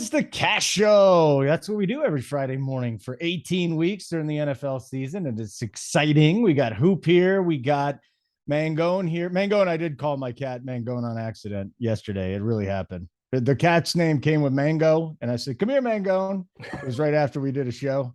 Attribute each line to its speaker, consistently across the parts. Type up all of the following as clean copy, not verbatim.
Speaker 1: It's the Cash Show. That's what we do every Friday morning for 18 weeks during the NFL season, and it's exciting. We got Hoop here. We got Mangone here. Mangone, I did call my cat Mangone on accident yesterday. It really happened. The cat's name came with Mango, and I said, "Come here, Mangone." It was right after we did a show.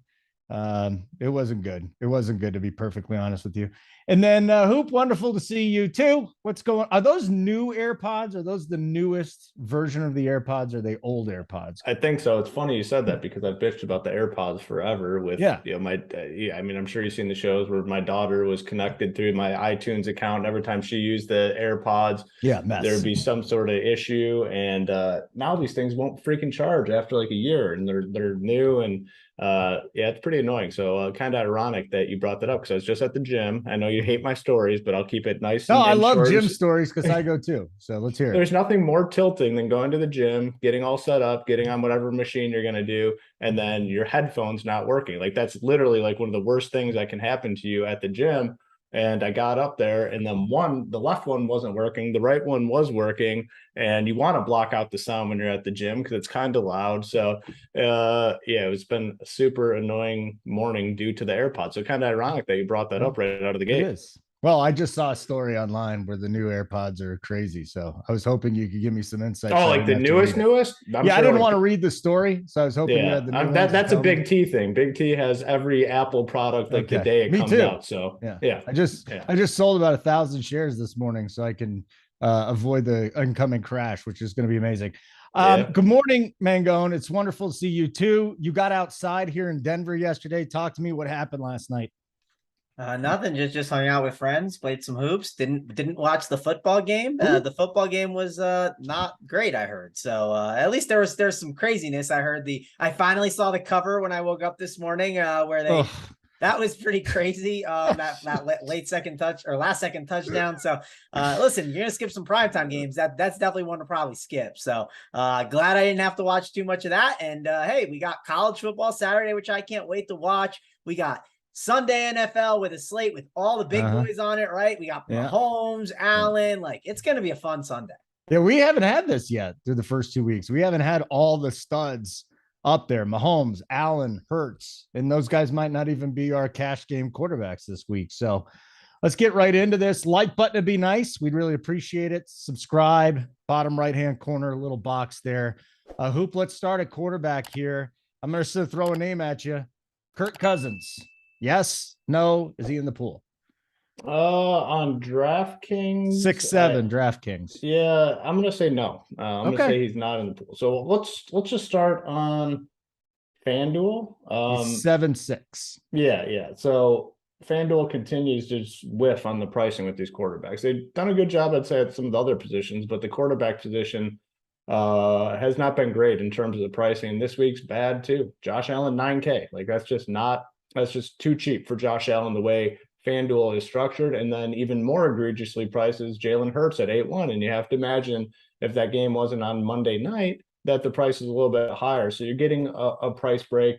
Speaker 1: It wasn't good. It wasn't good, to be perfectly honest with you. And then Hoop, wonderful to see you too. What's going? Are those new AirPods? Are those the newest version of the AirPods? Or are they old AirPods?
Speaker 2: I think so. It's funny you said that because I've bitched about the AirPods forever with,
Speaker 1: Yeah.
Speaker 2: my, yeah, I mean, I'm sure you've seen the shows where my daughter was connected through my iTunes account. Every time she used the AirPods,
Speaker 1: Yeah, mess.
Speaker 2: there'd be some sort of issue. And now these things won't freaking charge after like a year, and they're new. And yeah, it's pretty annoying. So kind of ironic that you brought that up because I was just at the gym. I know you hate my stories, but I'll keep it nice.
Speaker 1: No,
Speaker 2: and,
Speaker 1: I
Speaker 2: and
Speaker 1: love
Speaker 2: short.
Speaker 1: gym stories because I go too. So let's hear it.
Speaker 2: There's nothing more tilting than going to the gym, getting all set up, getting on whatever machine you're going to do, and then your headphones not working. Like that's literally like one of the worst things that can happen to you at the gym. And I got up there, and then the left one wasn't working, the right one was working, and you want to block out the sound when you're at the gym because it's kind of loud. So yeah, it's been a super annoying morning due to the AirPods. So kind of ironic that you brought that up right out of the gate.
Speaker 1: It is. Well, I just saw a story online where the new AirPods are crazy. So I was hoping you could give me some insight.
Speaker 2: Oh, like the newest?
Speaker 1: I'm sure I didn't want to read the story. So I was hoping you had the new
Speaker 2: that's a Big T thing. Big T has every Apple product like the day it comes out. So
Speaker 1: yeah. I just sold about 1,000 shares this morning so I can avoid the incoming crash, which is going to be amazing. Good morning, Mangone. It's wonderful to see you too. You got outside here in Denver yesterday. Talk to me. What happened last night?
Speaker 3: Nothing. Just hung out with friends, played some hoops. Didn't watch the football game. The football game was not great, I heard. So at least there's some craziness. I finally saw the cover when I woke up this morning where they that was pretty crazy. That late second touch or last second touchdown. So listen, you're gonna skip some primetime games. That's definitely one to probably skip. So glad I didn't have to watch too much of that. And hey, we got college football Saturday, which I can't wait to watch. We got Sunday NFL with a slate with all the big boys on it, right? We got Mahomes, Allen. Like, it's going to be a fun Sunday.
Speaker 1: Yeah, we haven't had this yet through the first 2 weeks. We haven't had all the studs up there. Mahomes, Allen, Hurts, and those guys might not even be our cash game quarterbacks this week. So let's get right into this. Like button would be nice. We'd really appreciate it. Subscribe, bottom right-hand corner, little box there. Hoop, let's start at quarterback here. I'm going to throw a name at you. Kirk Cousins. Yes, no, is he in the pool?
Speaker 2: On DraftKings,
Speaker 1: 6-7 DraftKings.
Speaker 2: Yeah, I'm gonna say no. I'm gonna say he's not in the pool. So let's just start on FanDuel.
Speaker 1: 7-6.
Speaker 2: Yeah. So FanDuel continues to just whiff on the pricing with these quarterbacks. They've done a good job, I'd say, at some of the other positions, but the quarterback position has not been great in terms of the pricing. This week's bad too. Josh Allen, 9K. Like that's just too cheap for Josh Allen the way FanDuel is structured. And then even more egregiously prices Jalen Hurts at 8-1. And you have to imagine if that game wasn't on Monday night, that the price is a little bit higher. So you're getting a price break.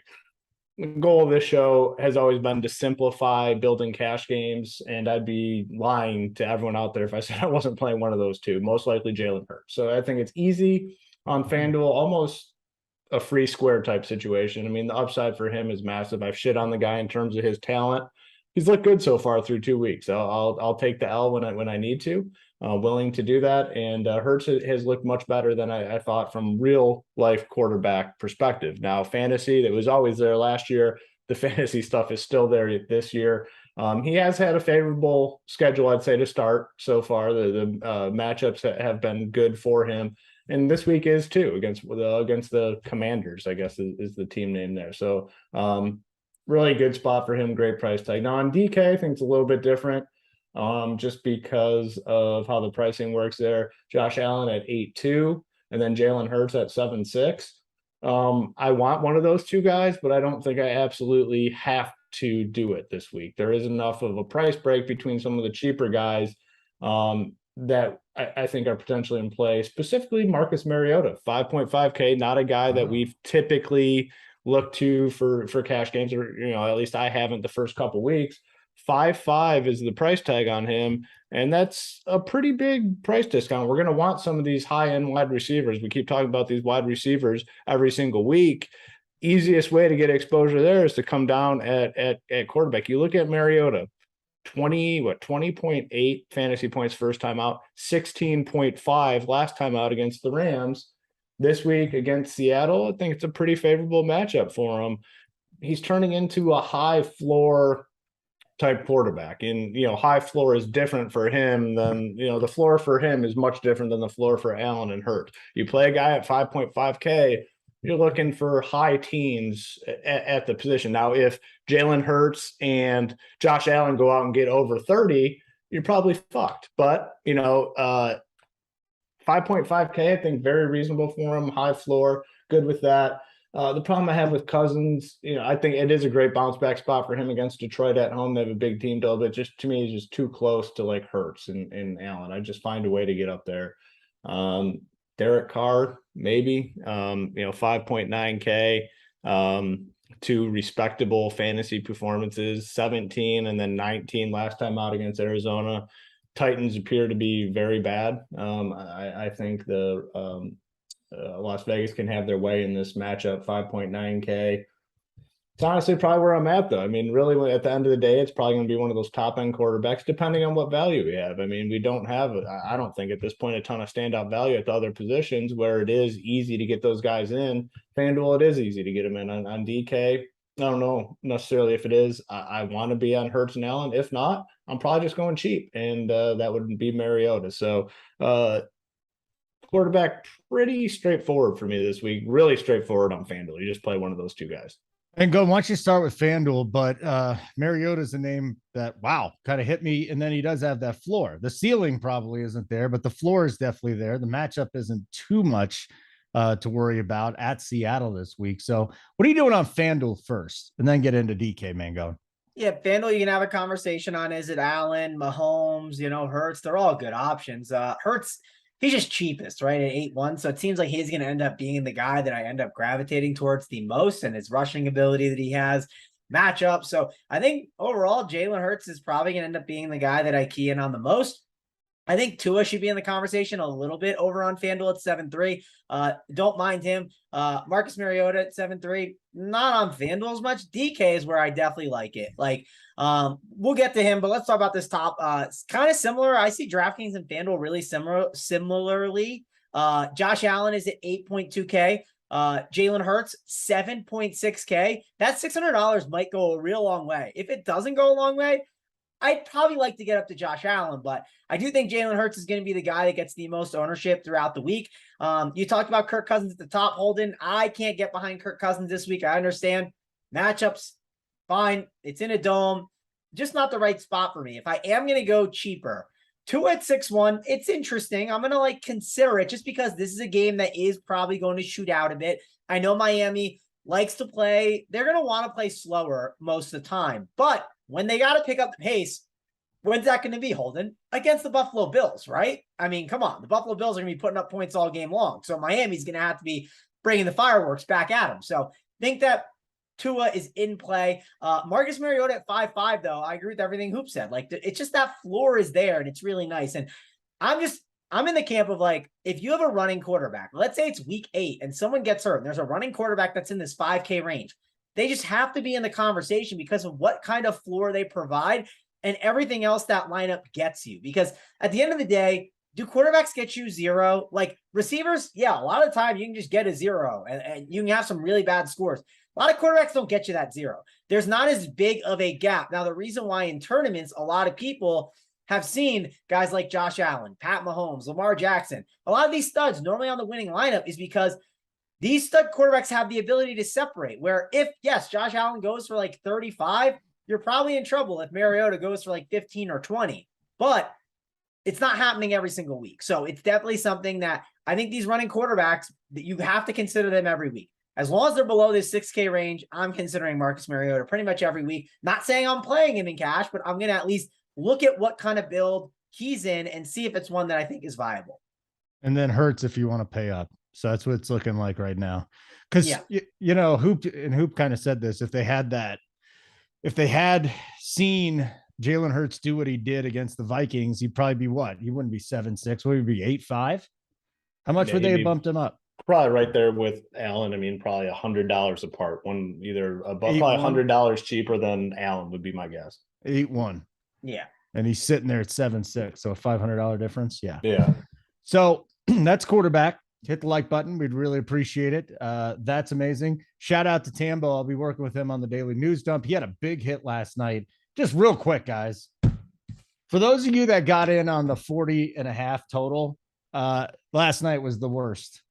Speaker 2: The goal of this show has always been to simplify building cash games. And I'd be lying to everyone out there if I said I wasn't playing one of those two, most likely Jalen Hurts. So I think it's easy on FanDuel, almost a free square type situation. I mean, the upside for him is massive. I've shit on the guy in terms of his talent. He's looked good so far through 2 weeks. I'll take the L when I need to. Willing to do that. And Hurts has looked much better than I thought from real life quarterback perspective. Now, fantasy, that was always there last year. The fantasy stuff is still there this year. He has had a favorable schedule, I'd say, to start so far. The matchups have been good for him. And this week is too against the Commanders, I guess is the team name there. So really good spot for him. Great price tag. Now on DK, I think it's a little bit different just because of how the pricing works there. Josh Allen at 8-2 and then Jalen Hurts at 7-6. I want one of those two guys, but I don't think I absolutely have to do it this week. There is enough of a price break between some of the cheaper guys that I think are potentially in play, specifically Marcus Mariota, 5.5K, not a guy that we've typically looked to for cash games, or, at least I haven't the first couple weeks. 5.5 is the price tag on him. And that's a pretty big price discount. We're going to want some of these high-end wide receivers. We keep talking about these wide receivers every single week. Easiest way to get exposure there is to come down at quarterback. You look at Mariota, 20.8 fantasy points first time out, 16.5 last time out against the Rams. This week against Seattle, I think it's a pretty favorable matchup for him. He's turning into a high floor type quarterback, and high floor is different for him than the floor for him is much different than the floor for Allen and Hurt. You play a guy at 5.5K, you're looking for high teens at the position. Now, if Jalen Hurts and Josh Allen go out and get over 30, you're probably fucked. But 5.5K, I think very reasonable for him. High floor, good with that. The problem I have with Cousins, I think it is a great bounce back spot for him against Detroit at home. They have a big team, though, but just to me, it's just too close to like Hurts and Allen. I just find a way to get up there. Derek Carr, maybe, 5.9K, two respectable fantasy performances, 17 and then 19 last time out against Arizona. Titans appear to be very bad. I think the Las Vegas can have their way in this matchup. 5.9K. It's honestly probably where I'm at, though. I mean, really, at the end of the day, it's probably going to be one of those top-end quarterbacks, depending on what value we have. I mean, we don't have, I don't think at this point, a ton of standout value at the other positions where it is easy to get those guys in. FanDuel, it is easy to get them in. On DK, I don't know necessarily if it is. I want to be on Hurts and Allen. If not, I'm probably just going cheap, and that would be Mariota. So, quarterback, pretty straightforward for me this week. Really straightforward on FanDuel. You just play one of those two guys.
Speaker 1: And go, why don't you start with FanDuel? But Mariota is a name that, kind of hit me. And then he does have that floor. The ceiling probably isn't there, but the floor is definitely there. The matchup isn't too much to worry about at Seattle this week. So what are you doing on FanDuel first? And then get into DK, Mangone.
Speaker 3: Yeah, FanDuel, you can have a conversation on, is it Allen, Mahomes, Hurts? They're all good options. Hurts, he's just cheapest, right, at 8-1. So it seems like he's going to end up being the guy that I end up gravitating towards the most, and his rushing ability that he has, matchup. So I think overall, Jalen Hurts is probably going to end up being the guy that I key in on the most. I think Tua should be in the conversation a little bit over on FanDuel at 7.3. Don't mind him. Marcus Mariota at 7.3. Not on FanDuel as much. DK is where I definitely like it. We'll get to him, but let's talk about this top. It's kind of similar. I see DraftKings and FanDuel really similarly. Josh Allen is at 8.2K. Jalen Hurts, 7.6K. That $600 might go a real long way. If it doesn't go a long way, I'd probably like to get up to Josh Allen, but I do think Jalen Hurts is going to be the guy that gets the most ownership throughout the week. You talked about Kirk Cousins at the top, Holden. I can't get behind Kirk Cousins this week. I understand matchups, fine. It's in a dome, just not the right spot for me. If I am going to go cheaper, Tua at 6-1, it's interesting. I'm going to consider it just because this is a game that is probably going to shoot out a bit. I know Miami likes to play. They're going to want to play slower most of the time, but when they got to pick up the pace, when's that going to be, Holden? Against the Buffalo Bills, right? I mean, come on. The Buffalo Bills are going to be putting up points all game long. So Miami's going to have to be bringing the fireworks back at them. So think that Tua is in play. Marcus Mariota at 5.5, though, I agree with everything Hoop said. It's just that floor is there, and it's really nice. And I'm in the camp of if you have a running quarterback, let's say it's week 8 and someone gets hurt and there's a running quarterback that's in this 5K range. They just have to be in the conversation because of what kind of floor they provide and everything else that lineup gets you. Because at the end of the day, do quarterbacks get you 0? Receivers, yeah, a lot of time you can just get a 0 and you can have some really bad scores. A lot of quarterbacks don't get you that 0. There's not as big of a gap. Now, the reason why in tournaments, a lot of people have seen guys like Josh Allen, Pat Mahomes, Lamar Jackson, a lot of these studs normally on the winning lineup is because these stud quarterbacks have the ability to separate, where if, yes, Josh Allen goes for 35, you're probably in trouble if Mariota goes for 15 or 20. But it's not happening every single week. So it's definitely something that I think these running quarterbacks, that you have to consider them every week. As long as they're below this 6K range, I'm considering Marcus Mariota pretty much every week. Not saying I'm playing him in cash, but I'm going to at least look at what kind of build he's in and see if it's one that I think is viable.
Speaker 1: And then Hurts if you want to pay up. So that's what it's looking like right now. Because, Hoop kind of said this, if they had seen Jalen Hurts do what he did against the Vikings, he'd probably be what? He wouldn't be 7-6. Would he be 8-5? How much
Speaker 2: Yeah,
Speaker 1: would
Speaker 2: he'd
Speaker 1: they have
Speaker 2: be
Speaker 1: bumped him up?
Speaker 2: probably right there with Allen. I mean, probably $100 apart. One either about probably
Speaker 1: 8-1?
Speaker 2: $100 cheaper than Allen would be my guess.
Speaker 1: 8-1.
Speaker 3: Yeah.
Speaker 1: And he's sitting there at 7-6. So a $500 difference. Yeah.
Speaker 2: Yeah.
Speaker 1: So that's quarterback. Hit the like button. We'd really appreciate it. That's amazing. Shout out to Tambo. I'll be working with him on the daily news dump. He had a big hit last night. Just real quick, guys. For those of you that got in on the 40.5 total, last night was the worst.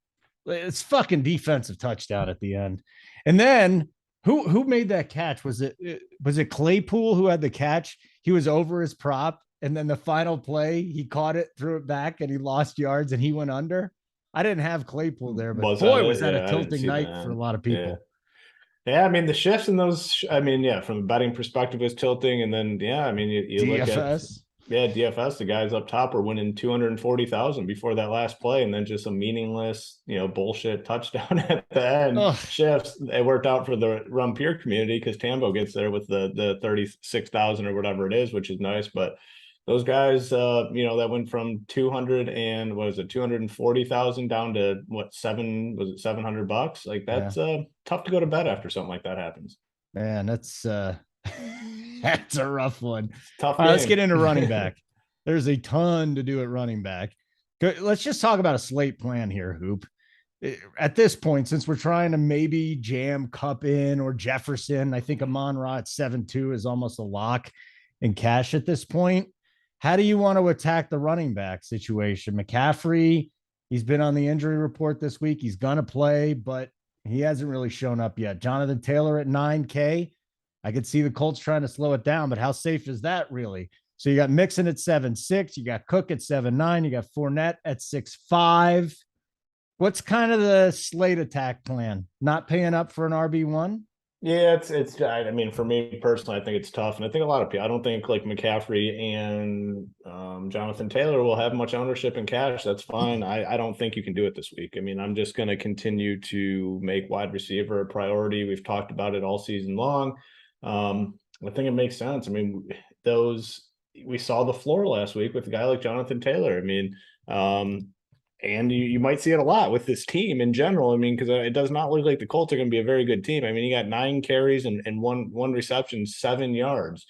Speaker 1: It's fucking defensive touchdown at the end. And then who made that catch? Was it Claypool who had the catch? He was over his prop, and then the final play, he caught it, threw it back, and he lost yards and he went under. I didn't have Claypool there, but boy, was that a tilting night for a lot of people.
Speaker 2: Yeah, I mean, the shifts in those, I mean, yeah, from a betting perspective is tilting. And then, yeah, I mean, you look at, yeah, DFS, the guys up top were winning 240,000 before that last play. And then just a meaningless, bullshit touchdown at the end. Ugh. Shifts. It worked out for the Rumpier community because Tambo gets there with the 36,000 or whatever it is, which is nice. But those guys, that went from 240,000 down to $700? Like that's tough to go to bed after something like that happens.
Speaker 1: Man, that's that's a rough one.
Speaker 2: Tough.
Speaker 1: All right, let's get into running back. There's a ton to do at running back. Let's just talk about a slate plan here, Hoop. At this point, since we're trying to maybe jam Cup in or Jefferson, I think Amon-Ra at 7-2 is almost a lock in cash at this point. How do you want to attack the running back situation? McCaffrey, he's been on the injury report this week. He's going to play, but he hasn't really shown up yet. Jonathan Taylor at 9K. I could see the Colts trying to slow it down, but how safe is that really? So you got Mixon at 7-6. You got Cook at 7-9. You got Fournette at 6-5. What's kind of the slate attack plan? Not paying up for an RB1?
Speaker 2: Yeah, I mean, for me personally, I think it's tough. And I think a lot of people, I don't think like McCaffrey and Jonathan Taylor will have much ownership in cash. That's fine. I don't think you can do it this week. I mean, I'm just going to continue to make wide receiver a priority. We've talked about it all season long. I think it makes sense. I mean, we saw the floor last week with a guy like Jonathan Taylor. I mean, and you might see it a lot with this team in general. I mean, because it does not look like the Colts are going to be a very good team. I mean, you got 9 carries and one reception, 7 yards.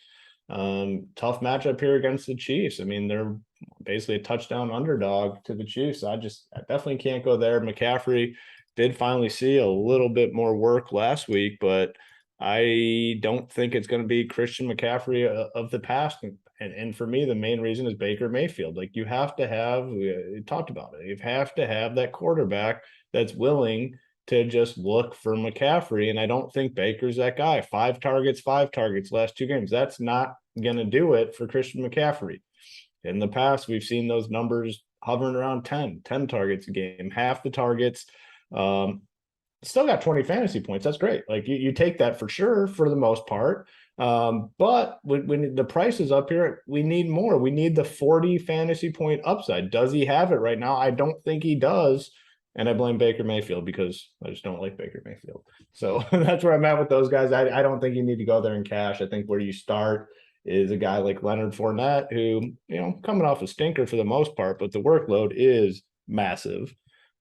Speaker 2: Tough matchup here against the Chiefs. I mean, they're basically a touchdown underdog to the Chiefs. I definitely can't go there. McCaffrey did finally see a little bit more work last week, but I don't think it's going to be Christian McCaffrey of the past. And for me, the main reason is Baker Mayfield. Like you have to have, we talked about it, you have to have that quarterback that's willing to just look for McCaffrey. And I don't think Baker's that guy. 5 targets last 2 games. That's not going to do it for Christian McCaffrey. In the past, we've seen those numbers hovering around 10 targets a game, half the targets. Still got 20 fantasy points. That's great. Like you take that for sure for the most part. But when the price is up here, we need more. We need the 40 fantasy point upside. Does he have it right now? I don't think he does. And I blame Baker Mayfield because I just don't like Baker Mayfield. So that's where I'm at with those guys. I don't think you need to go there in cash. I think where you start is a guy like Leonard Fournette, who, coming off a stinker for the most part, but the workload is massive.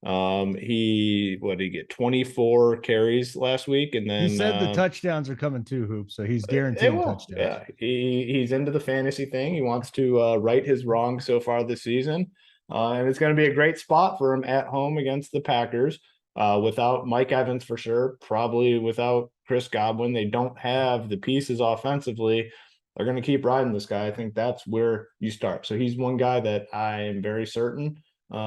Speaker 2: He get 24 carries last week, and then
Speaker 1: he said the touchdowns are coming too, Hoop. So he's guaranteeing touchdowns.
Speaker 2: Yeah, he's into the fantasy thing. He wants to right his wrong so far this season, and it's going to be a great spot for him at home against the Packers. Without Mike Evans for sure, probably without Chris Godwin, they don't have the pieces offensively. They're going to keep riding this guy. I think that's where you start. So he's one guy that I am very certain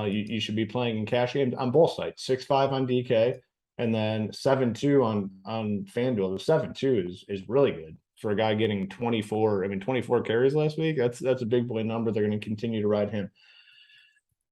Speaker 2: you should be playing in cash games on both sides. 6-5 on DK and then 7-2 on FanDuel. The 7-2 is really good for a guy getting 24 carries last week. That's a big boy number. They're going to continue to ride him.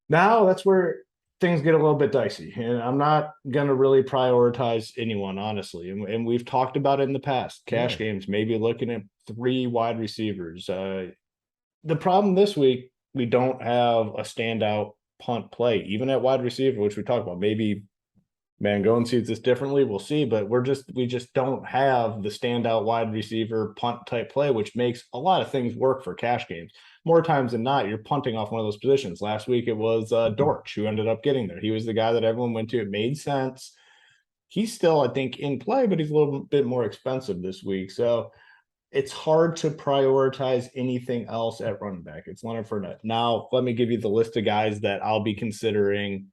Speaker 2: Now that's where things get a little bit dicey, and I'm not going to really prioritize anyone, honestly. And we've talked about it in the past. Cash games, maybe looking at 3 wide receivers. The problem this week, we don't have a standout punt play, even at wide receiver, which we talked about. Maybe Mangone sees this differently. We'll see, but we just don't have the standout wide receiver punt type play, which makes a lot of things work for cash games. More times than not, you're punting off one of those positions. Last week it was Dortch who ended up getting there. He was the guy that everyone went to. It made sense. He's still, I think, in play, but he's a little bit more expensive this week. So it's hard to prioritize anything else at running back. It's Leonard Fournette. Now, let me give you the list of guys that I'll be considering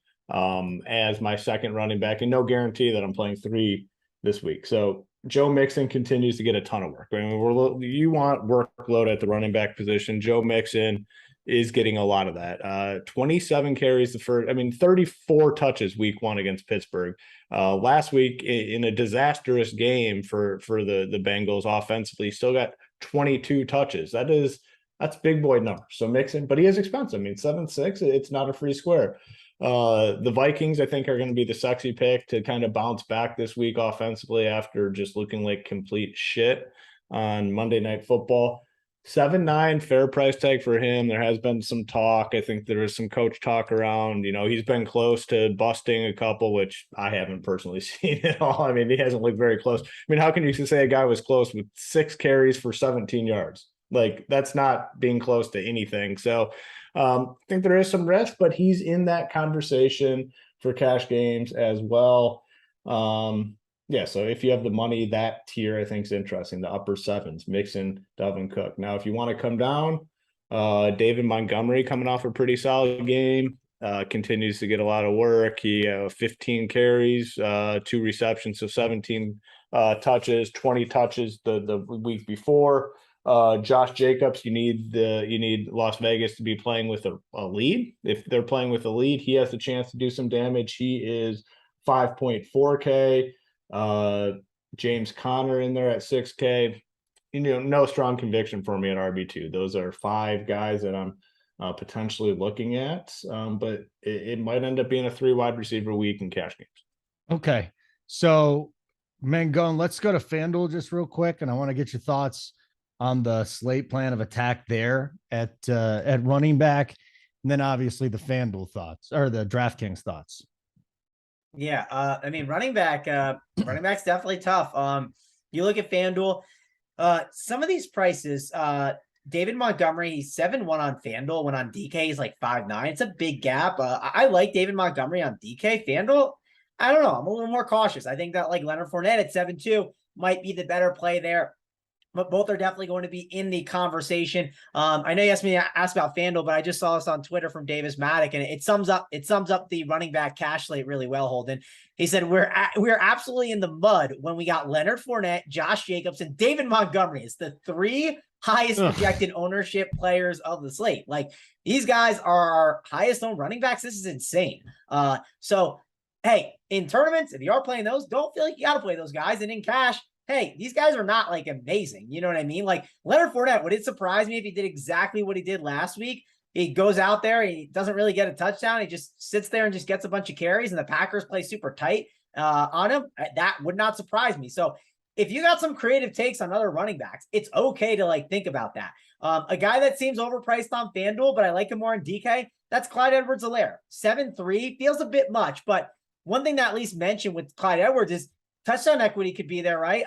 Speaker 2: as my second running back, and no guarantee that I'm playing 3 this week. So Joe Mixon continues to get a ton of work. I mean, you want workload at the running back position. Joe Mixon is getting a lot of that. 27 carries the first, 34 touches week 1 against Pittsburgh. Last week in a disastrous game for the Bengals offensively, still got 22 touches. That's big boy number. So Mixon, but he is expensive. 7.6, it's not a free square. The Vikings, I think, are going to be the sexy pick to kind of bounce back this week offensively after just looking like complete shit on Monday Night Football. 7.9 fair price tag for him. There has been some talk. I think there is some coach talk around. He's been close to busting a couple, which I haven't personally seen at all. He hasn't looked very close. How can you say a guy was close with 6 carries for 17 yards? Like, that's not being close to anything. So I think there is some risk, but he's in that conversation for cash games as well. So if you have the money, that tier I think is interesting. The upper 7s, Mixon, Dalvin Cook. Now, if you want to come down, David Montgomery coming off a pretty solid game, continues to get a lot of work. He 15 carries, 2 receptions, so 17 touches, 20 touches the week before. Josh Jacobs, you need Las Vegas to be playing with a lead. If they're playing with a lead, he has the chance to do some damage. He is 5.4K. James Conner in there at 6K. No strong conviction for me at RB2. Those are 5 guys that I'm potentially looking at, but it might end up being a 3 wide receiver week in cash games.
Speaker 1: Okay, so Mangone, let's go to FanDuel just real quick, and I want to get your thoughts on the slate plan of attack there at running back, and then obviously the FanDuel thoughts or the DraftKings thoughts.
Speaker 3: Yeah, running back's definitely tough. You look at FanDuel, some of these prices, David Montgomery, he's 7-1 on FanDuel, when on DK he's like 5.9. It's a big gap. I like David Montgomery on DK. FanDuel, I don't know. I'm a little more cautious. I think that like Leonard Fournette at 7.2 might be the better play there. But both are definitely going to be in the conversation. I know you asked about FanDuel, but I just saw this on Twitter from Davis Maddock, and it sums up the running back cash slate really well, Holden. He said, we're absolutely in the mud when we got Leonard Fournette, Josh Jacobs, and David Montgomery. It's the 3 highest projected ownership players of the slate. Like, these guys are our highest owned running backs. This is insane. So, hey, in tournaments, if you are playing those, don't feel like you got to play those guys. And in cash, hey, these guys are not like amazing. You know what I mean? Like Leonard Fournette, would it surprise me if he did exactly what he did last week? He goes out there, he doesn't really get a touchdown. He just sits there and just gets a bunch of carries, and the Packers play super tight on him. That would not surprise me. So if you got some creative takes on other running backs, it's okay to like think about that. A guy that seems overpriced on FanDuel, but I like him more in DK, that's Clyde Edwards-Helaire. 7.3 feels a bit much, but one thing that at least mentioned with Clyde Edwards is touchdown equity could be there, right?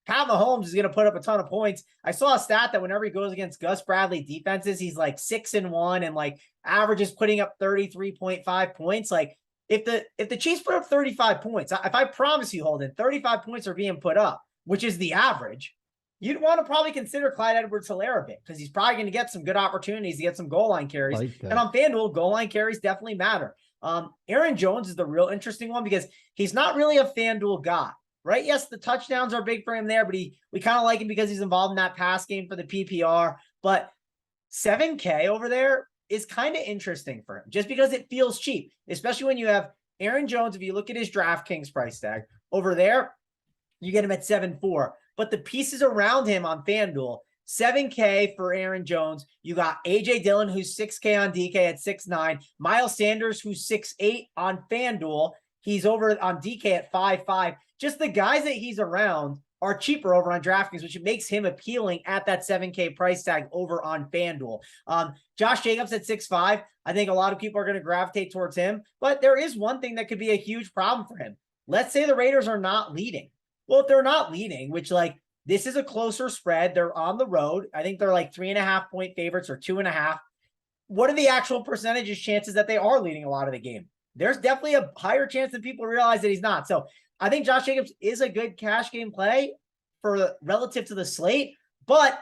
Speaker 3: Pat Mahomes is going to put up a ton of points. I saw a stat that whenever he goes against Gus Bradley defenses, he's like 6-1 and like averages putting up 33.5 points. Like if the Chiefs put up 35 points, if I promise you, Holden, 35 points are being put up, which is the average, you'd want to probably consider Clyde Edwards-Helaire a bit, because he's probably going to get some good opportunities to get some goal line carries. And on FanDuel, goal line carries definitely matter. Aaron Jones is the real interesting one, because he's not really a FanDuel guy, right? Yes, the touchdowns are big for him there, but we kind of like him because he's involved in that pass game for the PPR. But 7K over there is kind of interesting for him, just because it feels cheap, especially when you have Aaron Jones. If you look at his DraftKings price tag over there, you get him at 7.4. But the pieces around him on FanDuel, 7K for Aaron Jones. You got AJ Dillon, who's 6K on DK at 6.9. Miles Sanders, who's 6.8 on FanDuel. He's over on DK at 5.5. Just the guys that he's around are cheaper over on DraftKings, which makes him appealing at that 7K price tag over on FanDuel. Josh Jacobs at 6.5. I think a lot of people are going to gravitate towards him, but there is one thing that could be a huge problem for him. let's say the Raiders are not leading. Well, if they're not leading, which like this is a closer spread, they're on the road. I think they're like 3.5 point favorites or 2.5. What are the actual percentages chances that they are leading a lot of the game? There's definitely a higher chance than people realize that he's not. So I think Josh Jacobs is a good cash game play for relative to the slate, but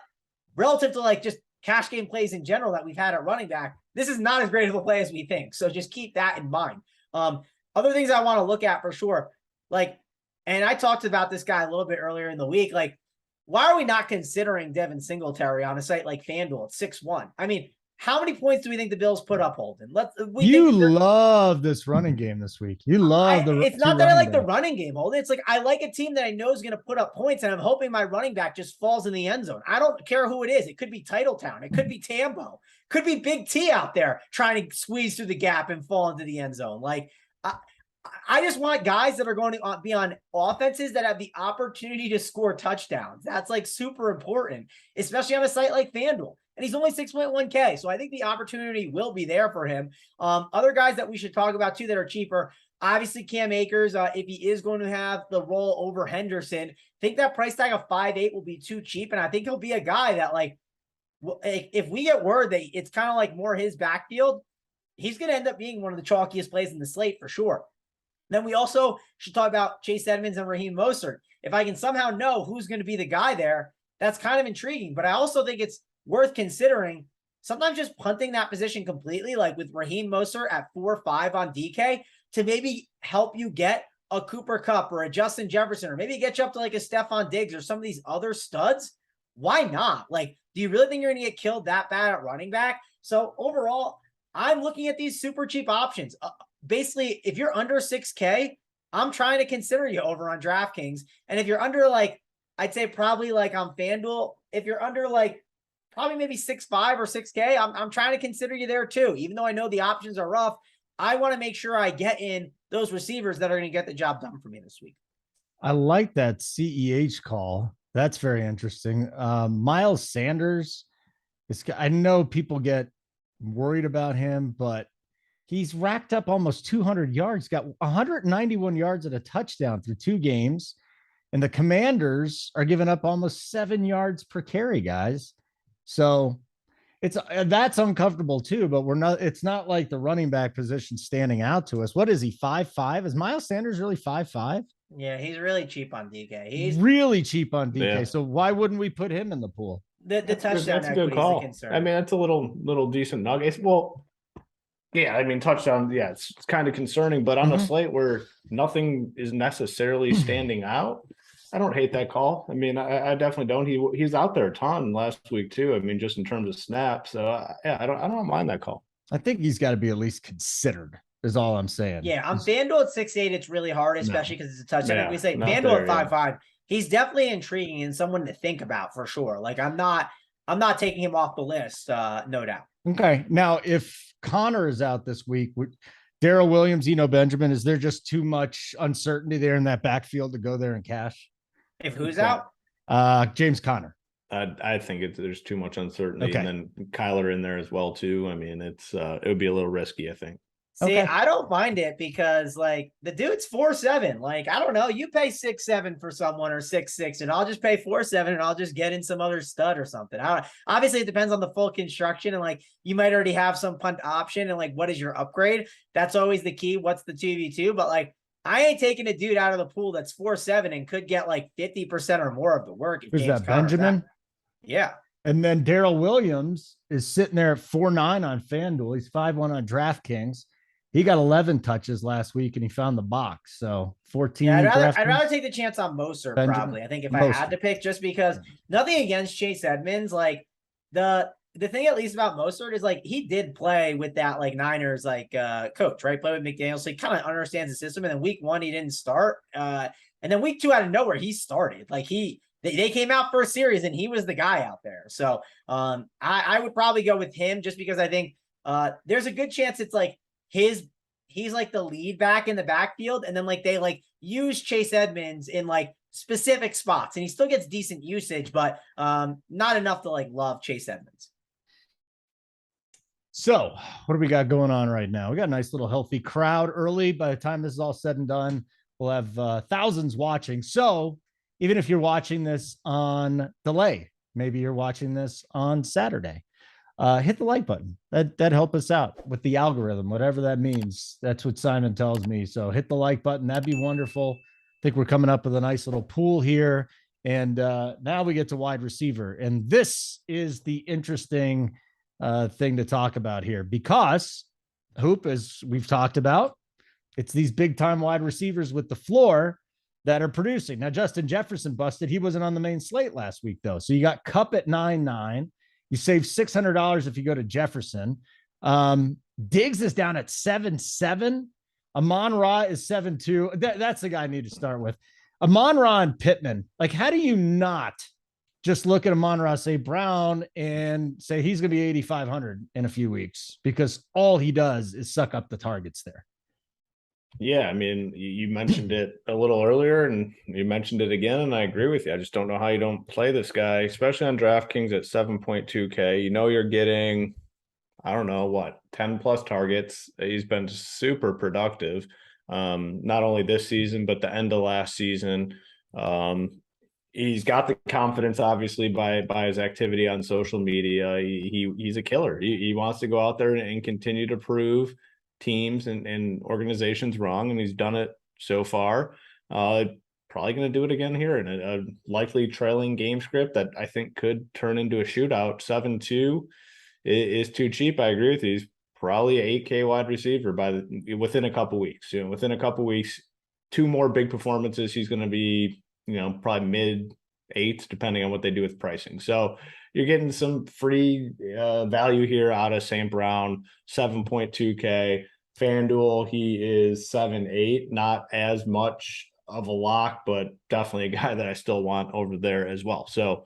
Speaker 3: relative to like just cash game plays in general that we've had at running back, this is not as great of a play as we think. So just keep that in mind. Other things I want to look at for sure, like, and I talked about this guy a little bit earlier in the week, like, why are we not considering Devin Singletary on a site like FanDuel at 6-1? I mean, how many points do we think the Bills put up, Holden?
Speaker 1: You love this running game this week. You love
Speaker 3: it's not that I like the running game, Holden. It's like I like a team that I know is going to put up points, and I'm hoping my running back just falls in the end zone. I don't care who it is. It could be Titletown. It could be Tambo. Could be Big T out there trying to squeeze through the gap and fall into the end zone. Like, I just want guys that are going to be on offenses that have the opportunity to score touchdowns. That's like super important, especially on a site like FanDuel. And he's only 6.1K. So I think the opportunity will be there for him. Other guys that we should talk about too that are cheaper, obviously Cam Akers, if he is going to have the role over Henderson, I think that price tag of 5.8 will be too cheap. And I think he'll be a guy that, like, if we get word that it's kind of like more his backfield, he's going to end up being one of the chalkiest plays in the slate for sure. Then we also should talk about Chase Edmonds and Raheem Mostert. If I can somehow know who's going to be the guy there, that's kind of intriguing. But I also think it's worth considering sometimes just punting that position completely, like with Raheem Mostert at 4-5 on DK, to maybe help you get a Cooper Kupp or a Justin Jefferson, or maybe get you up to like a Stephon Diggs or some of these other studs. Why not? Like, do you really think you're going to get killed that bad at running back? So overall, I'm looking at these super cheap options. Basically, if you're under 6K, I'm trying to consider you over on DraftKings. And if you're under, like, I'd say probably like on FanDuel, if you're under like probably maybe 6.5 or 6K, I'm trying to consider you there too. Even though I know the options are rough, I want to make sure I get in those receivers that are going to get the job done for me this week.
Speaker 1: I like that CEH call. That's very interesting. Miles Sanders, I know people get worried about him, but he's racked up almost 200 yards, got 191 yards at a touchdown through 2 games. And the Commanders are giving up almost 7 yards per carry, guys. So that's uncomfortable too, but it's not like the running back position standing out to us. What is he, 5'5"? Is Miles Sanders really 5'5"?
Speaker 3: Yeah, he's really cheap on DK. He's
Speaker 1: really cheap on DK.
Speaker 2: Yeah.
Speaker 1: So why wouldn't we put him in the pool?
Speaker 3: The touchdown.
Speaker 2: That's a good call. I mean, that's a little decent nugget. Well, yeah, I mean, touchdown. Yeah, it's kind of concerning, but on a slate where nothing is necessarily standing out, I don't hate that call. I mean, I definitely don't. He's out there a ton last week too. I mean, just in terms of snaps. So yeah, I don't mind that call.
Speaker 1: I think he's got to be at least considered. Is all I'm saying.
Speaker 3: Yeah, on FanDuel at 6.8, it's really hard, especially because it's a touchdown. Like we say FanDuel at 5.5. He's definitely intriguing and someone to think about for sure. Like I'm not taking him off the list, no doubt.
Speaker 1: Okay, now if Connor is out this week, Darrell Williams, Benjamin, is there just too much uncertainty there in that backfield to go there and cash?
Speaker 3: If who's out?
Speaker 1: James Conner.
Speaker 2: I think there's too much uncertainty, and then Kyler in there as well too. I mean, it would be a little risky, I think.
Speaker 3: See, I don't mind it because, like, the dude's 4.7. Like, I don't know. You pay 6.7 for someone or 6.6, and I'll just pay 4.7, and I'll just get in some other stud or something. Obviously, it depends on the full construction, and like you might already have some punt option, and like what is your upgrade? That's always the key. What's the 2v2? But like, I ain't taking a dude out of the pool that's 4.7 and could get like 50% or more of the work.
Speaker 1: Is that Benjamin?
Speaker 3: Yeah.
Speaker 1: And then Darrell Williams is sitting there at 4.9 on FanDuel. He's 5.1 on DraftKings. He got 11 touches last week, and he found the box. So 14.
Speaker 3: Yeah, I'd rather take the chance on Mostert, probably. I think if I had to pick, just because nothing against Chase Edmonds, like the thing at least about Mostert is like he did play with that like Niners like coach, right? Play with McDaniels, so he kind of understands the system. And then week 1 he didn't start, and then week 2 out of nowhere he started. Like they came out for a series and he was the guy out there. So I would probably go with him just because I think there's a good chance it's like he's like the lead back in the backfield, and then like they like use Chase Edmonds in like specific spots, and he still gets decent usage, but not enough to like love Chase Edmonds.
Speaker 1: So what do we got going on right now? We got a nice little healthy crowd early. By the time this is all said and done, we'll have thousands watching. So even if you're watching this on delay, maybe you're watching this on Saturday, hit the like button. That help us out with the algorithm, whatever that means. That's what Simon tells me. So hit the like button. That'd be wonderful. I think we're coming up with a nice little pool here. And now we get to wide receiver. And this is the interesting thing to talk about here, because Hoop, as we've talked about, it's these big time wide receivers with the floor that are producing. Now, Justin Jefferson busted. He wasn't on the main slate last week, though. So you got Kupp at 9.9. You save $600 if you go to Jefferson. Diggs is down at 7.7. Amon-Ra is 7.2. That's the guy I need to start with. Amon-Ra and Pittman. Like, how do you not just look at Amon-Ra St. Brown and say he's going to be 8,500 in a few weeks, because all he does is suck up the targets there.
Speaker 2: Yeah, I mean, you mentioned it a little earlier and you mentioned it again, and I agree with you. I just don't know how you don't play this guy, especially on DraftKings at 7.2K. You know, you're getting, I don't know what, 10 plus targets. He's been super productive, not only this season, but the end of last season. He's got the confidence, obviously, by his activity on social media. He's a killer. He wants to go out there and continue to prove teams and organizations wrong, and he's done it so far. Probably going to do it again here in a likely trailing game script that I think could turn into a shootout. 7.2 is too cheap. I agree with you. He's probably an 8K wide receiver within a couple weeks. You know, within a couple weeks, 2 more big performances, he's going to be, you know, probably mid 8s, depending on what they do with pricing. So you're getting some free value here out of St. Brown, 7.2K. FanDuel, he is 7.8, not as much of a lock, but definitely a guy that I still want over there as well. So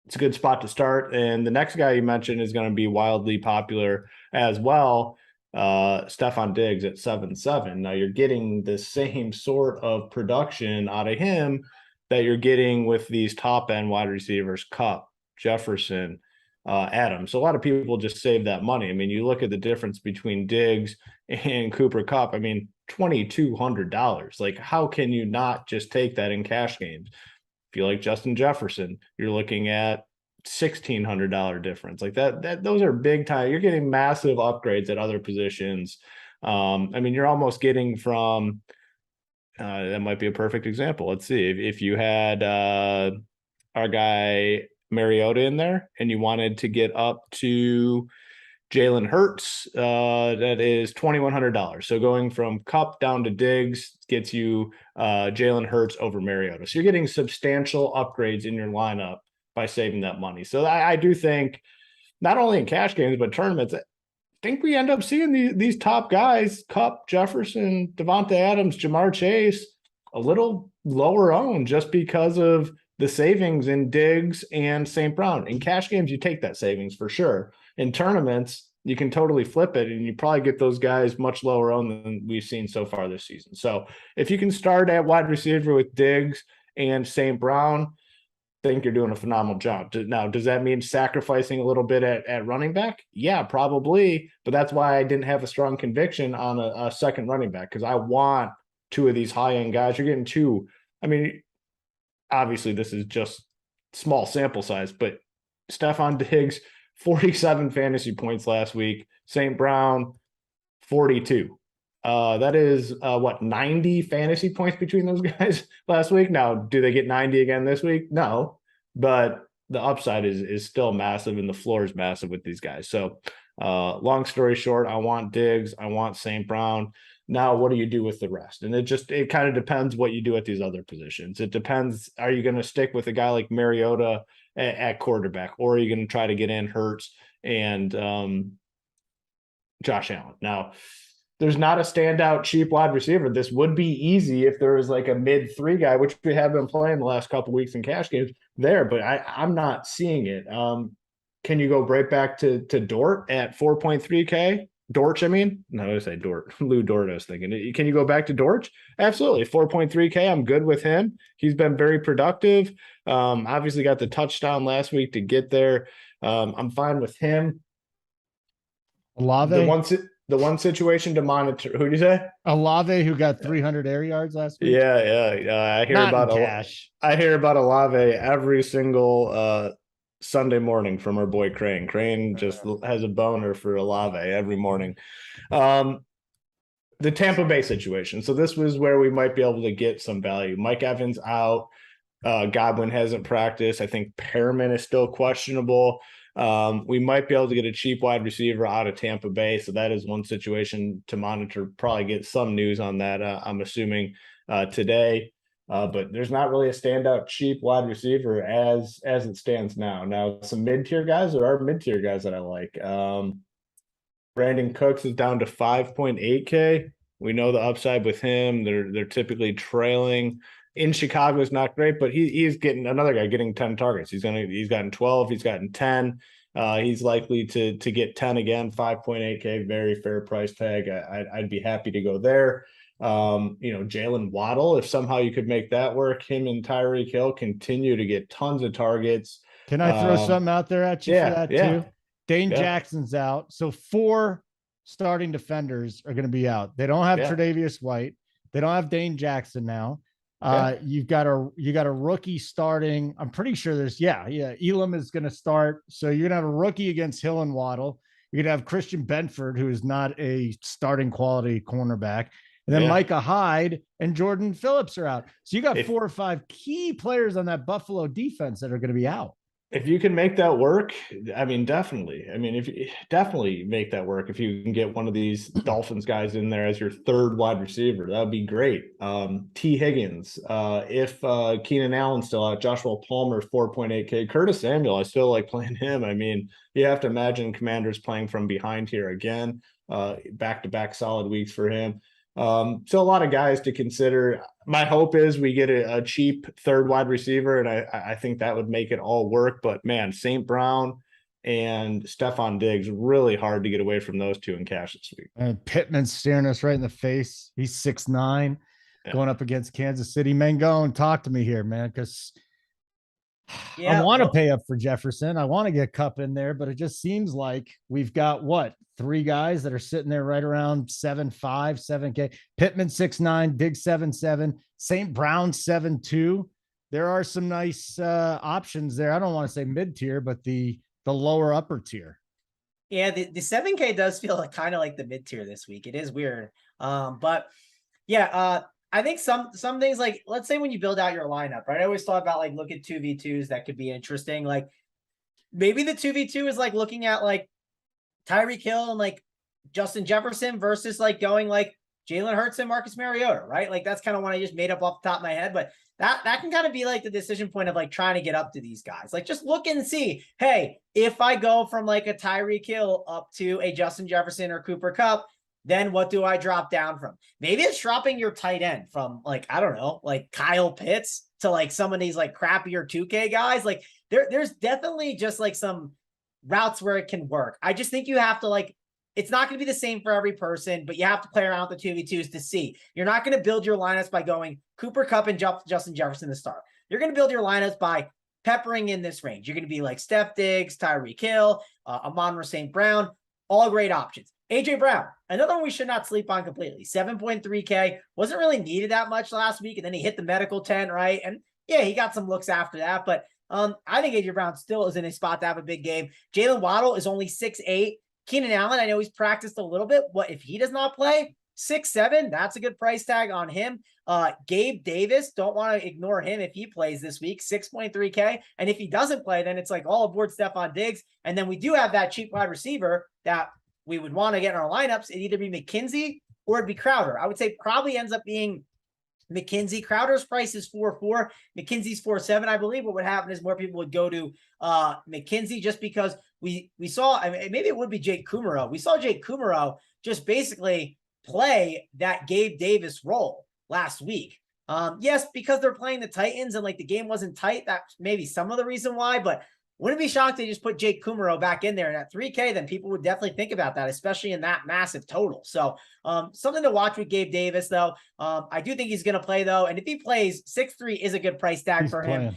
Speaker 2: it's a good spot to start. And the next guy you mentioned is going to be wildly popular as well, Stefon Diggs at 7.7. Now you're getting the same sort of production out of him that you're getting with these top end wide receivers, Kupp, Jefferson, Adams. So a lot of people just save that money. I mean, you look at the difference between Diggs and Cooper Kupp. I mean, $2,200. Like, how can you not just take that in cash games? If you like Justin Jefferson, you're looking at $1,600 difference. Like that those are big time. You're getting massive upgrades at other positions. I mean, you're almost getting from that might be a perfect example. Let's see if you had our guy Mariota in there and you wanted to get up to Jalen Hurts, that is $2,100. So going from Kupp down to Diggs gets you Jalen Hurts over Mariota. So you're getting substantial upgrades in your lineup by saving that money. So I do think not only in cash games, but tournaments, I think we end up seeing these top guys, Kupp, Jefferson, Devontae Adams, Jamar Chase, a little lower owned just because of the savings in Diggs and St. Brown. In cash games, you take that savings for sure. In tournaments, you can totally flip it, and you probably get those guys much lower owned than we've seen so far this season. So if you can start at wide receiver with Diggs and St. Brown, I think you're doing a phenomenal job. Now, does that mean sacrificing a little bit at running back? Yeah, probably. But that's why I didn't have a strong conviction on a second running back, because I want 2 of these high-end guys. You're getting 2. I mean, obviously this is just small sample size, but Stefon Diggs, 47 fantasy points last week. St. Brown, 42. That is 90 fantasy points between those guys last week. Now, do they get 90 again this week? No, but the upside is still massive, and the floor is massive with these guys. So long story short, I want Diggs, I want St. Brown. Now, what do you do with the rest? And it kind of depends what you do at these other positions. It depends. Are you going to stick with a guy like Mariota at quarterback, or are you going to try to get in Hurts and Josh Allen? Now, there's not a standout cheap wide receiver. This would be easy if there was like a mid 3 guy, which we have been playing the last couple of weeks in cash games there, but I'm not seeing it. Can you go right back to Dort at 4.3K? Dortch, I mean? No, I say Dort. Lou Dort, I was thinking. Can you go back to Dortch? Absolutely. 4.3K. I'm good with him. He's been very productive. Obviously got the touchdown last week to get there. I'm fine with him.
Speaker 1: Olave?
Speaker 2: the one situation to monitor. Who do you say?
Speaker 1: Olave, who got 300 air yards last week.
Speaker 2: Yeah. I hear
Speaker 1: Not
Speaker 2: about
Speaker 1: in cash.
Speaker 2: I hear about Olave every single Sunday morning from our boy Crane. Crane just has a boner for Olave every morning. The Tampa Bay situation. So this was where we might be able to get some value. Mike Evans out. Godwin hasn't practiced. I think Perriman is still questionable. We might be able to get a cheap wide receiver out of Tampa Bay. So that is one situation to monitor. Probably get some news on that. I'm assuming today. But there's not really a standout cheap wide receiver as it stands now. Now, some mid-tier guys, there are mid-tier guys that I like. Brandon Cooks is down to 5.8K. We know the upside with him. They're typically trailing. In Chicago is not great, but he's getting another guy getting 10 targets. He's gotten 12, he's gotten 10. He's likely to get 10 again, 5.8K, very fair price tag. I'd be happy to go there. Jalen Waddle, if somehow you could make that work, him and Tyreek Hill continue to get tons of targets.
Speaker 1: Can I throw something out there at you for that too? Dane Jackson's out. So 4 starting defenders are going to be out. They don't have Tre'Davious White. They don't have Dane Jackson now. You got a rookie starting. I'm pretty sure there's Elam is going to start. So you're going to have a rookie against Hill and Waddle. You're going to have Christian Benford, who is not a starting quality cornerback. And then Micah Hyde and Jordan Phillips are out. So you got 4 or 5 key players on that Buffalo defense that are going to be out.
Speaker 2: If you can make that work, I mean, definitely. I mean, if you definitely make that work, if you can get one of these Dolphins guys in there as your third wide receiver, that would be great. T. Higgins, if Keenan Allen's still out, Joshua Palmer, 4.8K, Curtis Samuel, I still like playing him. I mean, you have to imagine Commanders playing from behind here again, back-to-back solid weeks for him. So a lot of guys to consider. My hope is we get a cheap third wide receiver, and I think that would make it all work. But man, St. Brown and Stephon Diggs, really hard to get away from those two in cash this week.
Speaker 1: And Pittman's staring us right in the face. He's 6'9", going up against Kansas City. Mangone, talk to me here, man, because I want to pay up for Jefferson. I want to get Kupp in there, but it just seems like we've got 3 guys that are sitting there right around 7.5, 7K. Pittman 6'9", Diggs 7'7", St. Brown 7'2". There are some nice options there. I don't want to say mid-tier, but the lower upper tier.
Speaker 3: Yeah, the 7K does feel kind of like the mid-tier this week. It is weird. But yeah, I think some things, like, let's say when you build out your lineup, right? I always thought about look at 2v2s that could be interesting. Like maybe the 2v2 is looking at Tyreek Hill and Justin Jefferson versus going Jalen Hurts and Marcus Mariota, right? That's kind of one I just made up off the top of my head, but that can kind of be the decision point of trying to get up to these guys. Just look and see, hey, if I go from a Tyreek Hill up to a Justin Jefferson or Cooper Kupp, then what do I drop down from? Maybe it's dropping your tight end from I don't know, Kyle Pitts to some of these crappier 2K guys. There's definitely just some routes where it can work. I just think you have to it's not going to be the same for every person, but you have to play around with the 2v2s to see. You're not going to build your lineups by going Cooper Kupp and Justin Jefferson to start. You're going to build your lineups by peppering in this range. You're going to be Steph Diggs, Tyreek Hill, Amon-Ra St. Brown, all great options. AJ Brown, another one we should not sleep on completely. 7.3K, wasn't really needed that much last week, and then he hit the medical tent, right? And yeah, he got some looks after that, but I think AJ Brown still is in a spot to have a big game. Jalen Waddle is only 6'8". Keenan Allen, I know he's practiced a little bit. What if he does not play? 6'7", that's a good price tag on him. Gabe Davis, don't want to ignore him if he plays this week, 6.3K. And if he doesn't play, then it's all aboard Stephon Diggs. And then we do have that cheap wide receiver that we would want to get in our lineups. It'd either be McKenzie or it'd be Crowder. I would say probably ends up being McKenzie. Crowder's price is 4.4. McKenzie's 4.7. I believe what would happen is more people would go to McKenzie just because we saw, I mean, maybe it would be Jake Kumaro. We saw Jake Kumaro just basically play that Gabe Davis role last week. Yes, because they're playing the Titans and the game wasn't tight. That's maybe some of the reason why, but wouldn't be shocked to just put Jake Kumaro back in there. And at 3K, then people would definitely think about that, especially in that massive total. So something to watch with Gabe Davis, though. I do think he's going to play, though. And if he plays, 6'3" is a good price tag for him.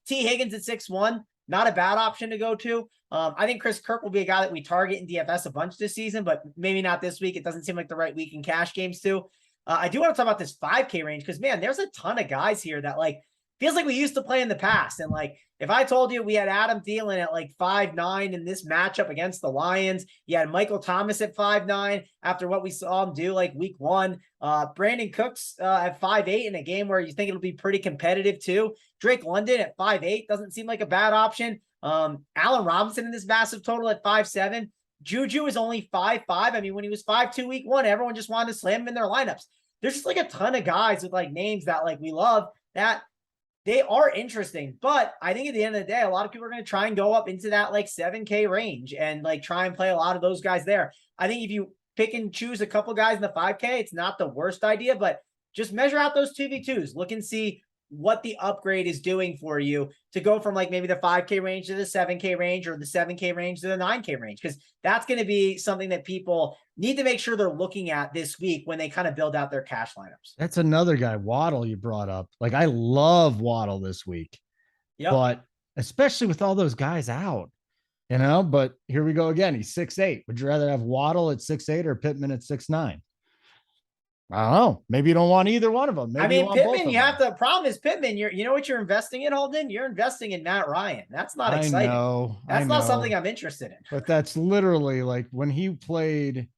Speaker 3: T. Higgins at 6'1", not a bad option to go to. I think Chris Kirk will be a guy that we target in DFS a bunch this season, but maybe not this week. It doesn't seem like the right week in cash games too. I do want to talk about this 5K range because, man, there's a ton of guys here that like feels like we used to play in the past. And like, if I told you we had Adam Thielen at like 5'9" in this matchup against the Lions, you had Michael Thomas at 5'9" after what we saw him do like week 1, Brandon Cooks at 5'8" in a game where you think it'll be pretty competitive too. Drake London at 5'8" doesn't seem like a bad option. Allen Robinson in this massive total at 5'7". Juju is only 5'5". I mean, when he was 5'2" week 1, everyone just wanted to slam him in their lineups. There's just like a ton of guys with like names that like we love that they are interesting, but I think at the end of the day, a lot of people are going to try and go up into that like 7K range and like try and play a lot of those guys there. I think if you pick and choose a couple guys in the 5K, it's not the worst idea, but just measure out those 2v2s, look and see what the upgrade is doing for you to go from like maybe the 5K range to the 7K range or the 7K range to the 9K range, because that's going to be something that people need to make sure they're looking at this week when they kind of build out their cash lineups.
Speaker 1: That's another guy, Waddle, you brought up. Like, I love Waddle this week, but especially with all those guys out, but here we go again. He's 6'8". Would you rather have Waddle at 6'8" or Pittman at 6'9"? I don't know. Maybe you don't want either one of them. Maybe
Speaker 3: Pittman, you have to. Problem is Pittman. You know what you're investing in, Holden? You're investing in Matt Ryan. That's not exciting. That's not something I'm interested in.
Speaker 1: But that's literally like when he played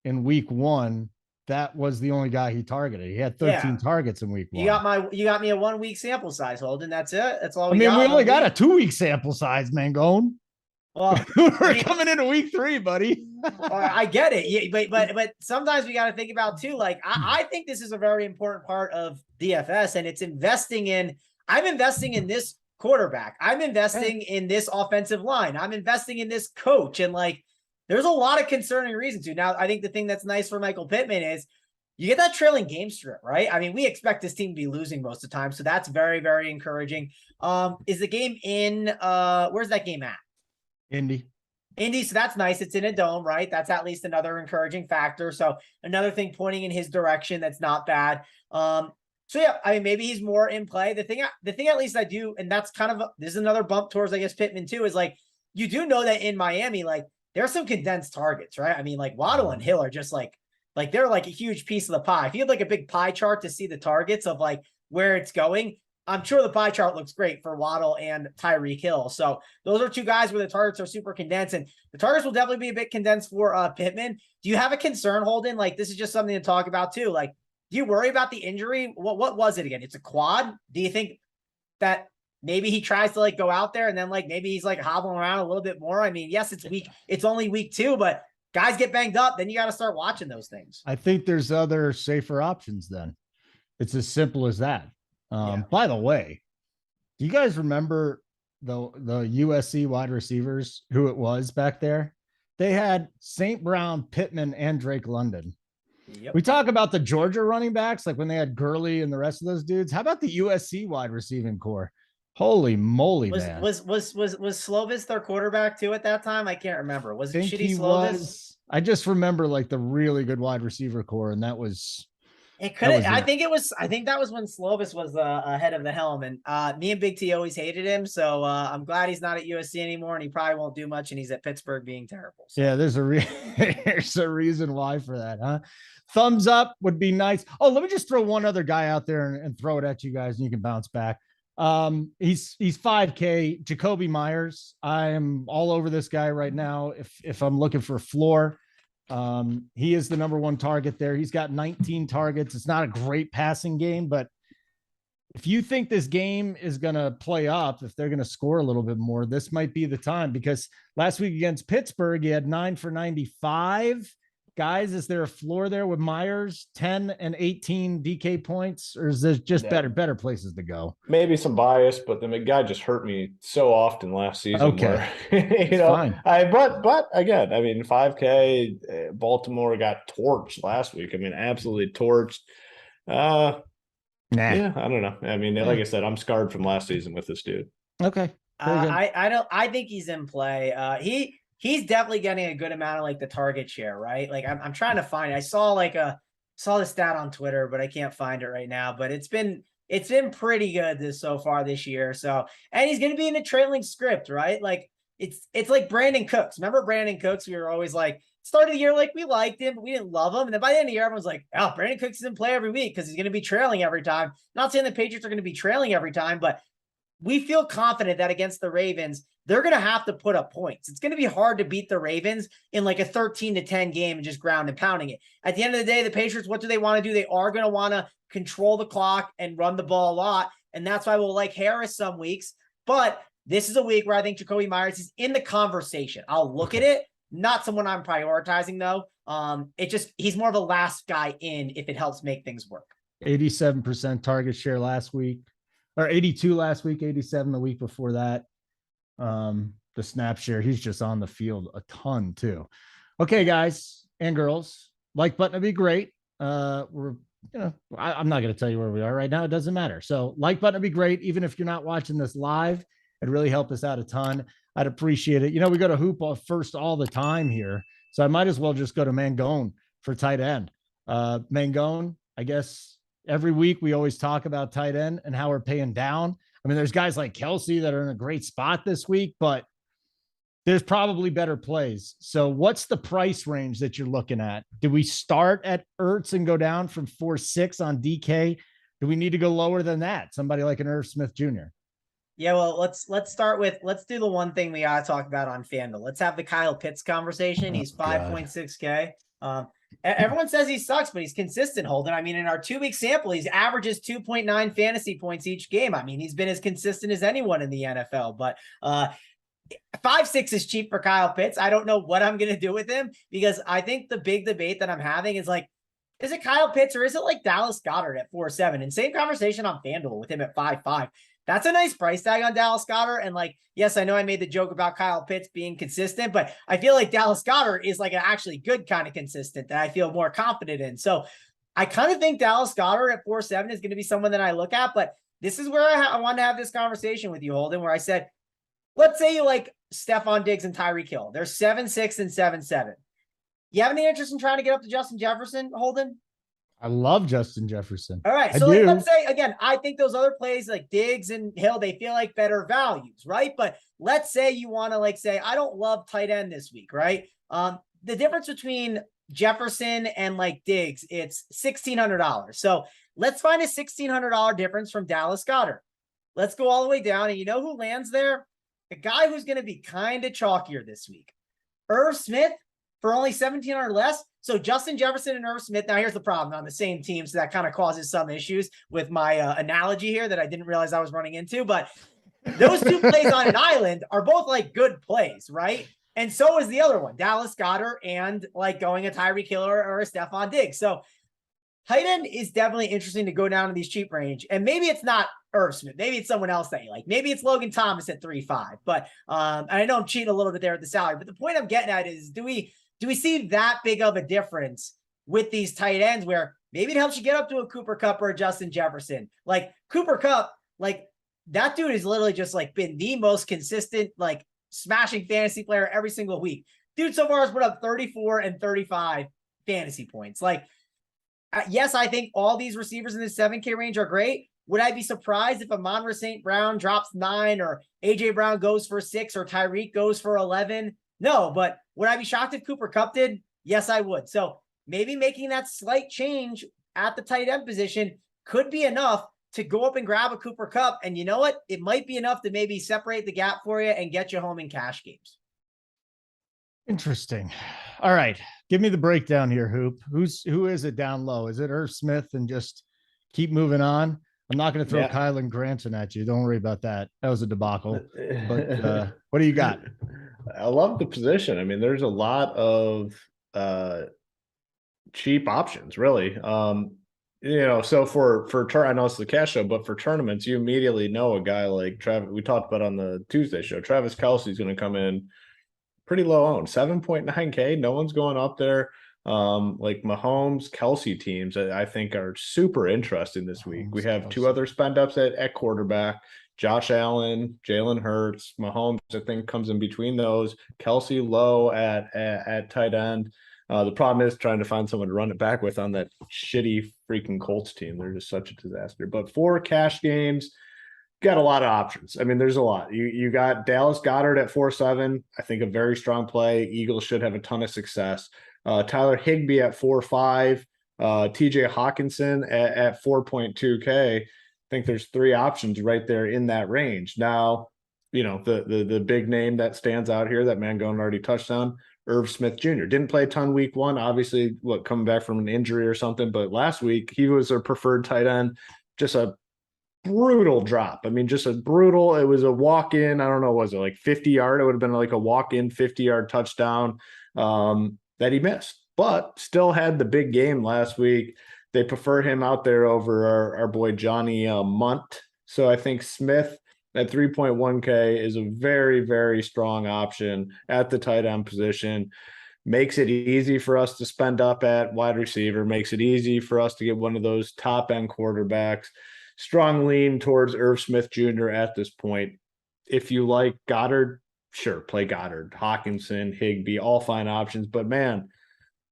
Speaker 1: in week 1. That was the only guy he targeted. He had 13 targets in week 1.
Speaker 3: You got me a 1 week sample size, Holden. That's it. That's all.
Speaker 1: We only got a 2 week sample size, Mangone.
Speaker 3: Well,
Speaker 1: we're coming into week 3, buddy.
Speaker 3: I get it. But sometimes we got to think about too. Like I think this is a very important part of DFS, and it's investing in. I'm investing in this quarterback. I'm investing in this offensive line. I'm investing in this coach, and like there's a lot of concerning reasons to. Now, I think the thing that's nice for Michael Pittman is you get that trailing game strip, right? I mean, we expect this team to be losing most of the time, so that's very, very encouraging. Is the game in? Where's that game at?
Speaker 1: Indy,
Speaker 3: so that's nice. It's in a dome, right? That's at least another encouraging factor. So another thing pointing in his direction that's not bad. So yeah, I mean, maybe he's more in play. The thing at least I do, and that's kind of this is another bump towards, I guess, Pittman too, is like you do know that in Miami, like there are some condensed targets, right? I mean, like Waddle and Hill are just like they're like a huge piece of the pie. If you had like a big pie chart to see the targets of like where it's going, I'm sure the pie chart looks great for Waddle and Tyreek Hill. So those are two guys where the targets are super condensed, and the targets will definitely be a bit condensed for Pittman. Do you have a concern, Holden? Like, this is just something to talk about too. Like, do you worry about the injury? What was it again? It's a quad. Do you think that maybe he tries to like go out there and then like maybe he's like hobbling around a little bit more? I mean, yes, it's only week 2, but guys get banged up, then you got to start watching those things.
Speaker 1: I think there's other safer options then. It's as simple as that. By the way, do you guys remember the USC wide receivers, who it was back there? They had St. Brown, Pittman, and Drake London.
Speaker 3: Yep.
Speaker 1: We talk about the Georgia running backs, like when they had Gurley and the rest of those dudes. How about the USC wide receiving core? Holy moly, man.
Speaker 3: Was Slovis their quarterback too at that time? I can't remember. Was it shitty
Speaker 1: Slovis? I just remember like the really good wide receiver core, and that was
Speaker 3: It could. I think that was when Slovis was ahead of the helm, and me and Big T always hated him. So I'm glad he's not at USC anymore, and he probably won't do much. And he's at Pittsburgh being terrible. So.
Speaker 1: Yeah, there's a reason why for that, huh? Thumbs up would be nice. Oh, let me just throw one other guy out there and throw it at you guys, and you can bounce back. He's 5K, Jacoby Myers. I am all over this guy right now. If I'm looking for a floor. He is the number 1 target there. He's got 19 targets. It's not a great passing game, but if you think this game is going to play up, if they're going to score a little bit more, this might be the time, because last week against Pittsburgh, he had 9 for 95. Guys, is there a floor there with Myers, 10 and 18 DK points, or is there just better places to go?
Speaker 2: Maybe some bias, but the guy just hurt me so often last season.
Speaker 1: Okay.
Speaker 2: Where, fine. But again, I mean, 5K, Baltimore got torched last week. I mean, absolutely torched. Yeah, I don't know. I mean, like I said, I'm scarred from last season with this dude.
Speaker 1: Okay.
Speaker 3: I think he's in play. He's definitely getting a good amount of like the target share, right? Like I'm trying to find it. I saw the stat on Twitter, but I can't find it right now. But it's been It's been pretty good so far this year. So, and he's going to be in a trailing script, right? Like it's like Brandon Cooks. Remember Brandon Cooks? We were always like, start of the year, like we liked him, but we didn't love him. And then by the end of the year, everyone's like, oh, Brandon Cooks doesn't play every week because he's going to be trailing every time. Not saying the Patriots are going to be trailing every time, but we feel confident that against the Ravens, they're going to have to put up points. It's going to be hard to beat the Ravens in like a 13-10 game and just ground and pounding it. At the end of the day, the Patriots, what do they want to do? They are going to want to control the clock and run the ball a lot. And that's why we'll like Harris some weeks. But this is a week where I think Jacoby Myers is in the conversation. I'll look at it. Not someone I'm prioritizing though. He's more of a last guy in if it helps make things work.
Speaker 1: 87% target share last week, or 82 last week, 87 the week before that. The snap share, he's just on the field a ton too. Okay, guys and girls, like button would be great. I'm not going to tell you where we are right now. It doesn't matter. So like button would be great. Even if you're not watching this live, it'd really help us out a ton. I'd appreciate it. We go to hoop first all the time here. So I might as well just go to Mangone for tight end. Mangone, I guess every week we always talk about tight end and how we're paying down. I mean, there's guys like Kelsey that are in a great spot this week, but there's probably better plays. So what's the price range that you're looking at? Do we start at Ertz and go down from 4.6 on DK? Do we need to go lower than that? Somebody like an Irv Smith Jr.
Speaker 3: Yeah, well, let's start with, let's do the one thing we gotta talk about on FanDuel. Let's have the Kyle Pitts conversation. He's 5.6K. Everyone says he sucks, but he's consistent, Holden. I mean, in our 2-week sample, he's averages 2.9 fantasy points each game. I mean, he's been as consistent as anyone in the NFL, but 5.6 is cheap for Kyle Pitts. I don't know what I'm going to do with him, because I think the big debate that I'm having is like, is it Kyle Pitts or is it like Dallas Goedert at 4.7? And same conversation on FanDuel with him at 5.5. That's a nice price tag on Dallas Goedert. And like, yes, I know I made the joke about Kyle Pitts being consistent, but I feel like Dallas Goedert is like an actually good kind of consistent that I feel more confident in. So I kind of think Dallas Goedert at 4.7 is going to be someone that I look at, but this is where I want to have this conversation with you, Holden, where I said, let's say you like Stephon Diggs and Tyreek Hill. They're 7.6 and 7.7. You have any interest in trying to get up to Justin Jefferson, Holden?
Speaker 1: I love Justin Jefferson.
Speaker 3: All right. So like, let's say, again, I think those other plays like Diggs and Hill, they feel like better values, right? But let's say you want to like say, I don't love tight end this week, right? The difference between Jefferson and like Diggs, it's $1,600. So let's find a $1,600 difference from Dallas Goedert. Let's go all the way down. And you know who lands there? A guy who's going to be kind of chalkier this week. Irv Smith for only $1,700 less. So Justin Jefferson and Irv Smith. Now here's the problem on the same team. So that kind of causes some issues with my analogy here that I didn't realize I was running into. But those two plays on an island are both like good plays, right? And so is the other one, Dallas Goedert and like going a Tyreek Hill or a Stephon Diggs. So tight end is definitely interesting to go down in these cheap range. And maybe it's not Irv Smith. Maybe it's someone else that you like. Maybe it's Logan Thomas at 3.5. But and I know I'm cheating a little bit there with the salary. But the point I'm getting at is, do we see that big of a difference with these tight ends where maybe it helps you get up to a Cooper Kupp or a Justin Jefferson? Like Cooper Kupp, like that dude has literally just like been the most consistent, like smashing fantasy player every single week. Dude so far has put up 34 and 35 fantasy points. Like, yes, I think all these receivers in the 7K range are great. Would I be surprised if Amon-Ra St. Brown drops 9 or AJ Brown goes for 6 or Tyreek goes for 11? No, but would I be shocked if Cooper Kupp did? Yes, I would. So maybe making that slight change at the tight end position could be enough to go up and grab a Cooper Kupp. And you know what? It might be enough to maybe separate the gap for you and get you home in cash games.
Speaker 1: Interesting. All right. Give me the breakdown here, Hoop. Who is it down low? Is it Irv Smith and just keep moving on? I'm not going to throw Kylan Granson at you. Don't worry about that. That was a debacle. But what do you got?
Speaker 2: I love the position. I mean, there's a lot of cheap options, really. So for I know it's the cash show, but for tournaments, you immediately know a guy like Travis. We talked about on the Tuesday show. Travis Kelce's going to come in pretty low owned, 7.9K. No one's going up there. Like Mahomes, Kelsey teams, I think are super interesting this week. We have two other spend ups at quarterback. Josh Allen, Jalen Hurts, Mahomes, I think comes in between those. Kelsey low at tight end. The problem is trying to find someone to run it back with on that shitty freaking Colts team. They're just such a disaster. But for cash games, got a lot of options. I mean, there's a lot. You got Dallas Goedert at 4.7. I think a very strong play. Eagles should have a ton of success. Tyler Higbee at 4.5. TJ Hawkinson at 4.2K. I think there's 3 options right there in that range. Now, the big name that stands out here that Mangone already touched on, Irv Smith Jr. Didn't play a ton week 1, obviously, coming back from an injury or something, but last week he was a preferred tight end. Just a brutal drop. I mean, it was a walk-in. I don't know, was it like 50-yard? It would have been like a walk-in 50-yard touchdown that he missed, but still had the big game last week. They prefer him out there over our boy Johnny Munt. So I think Smith at 3.1K is a very, very strong option at the tight end position. Makes it easy for us to spend up at wide receiver, makes it easy for us to get one of those top end quarterbacks. Strong lean towards Irv Smith Jr. at this point. If you like Goddard, sure, play Goddard. Hawkinson, Higbee, all fine options. But man,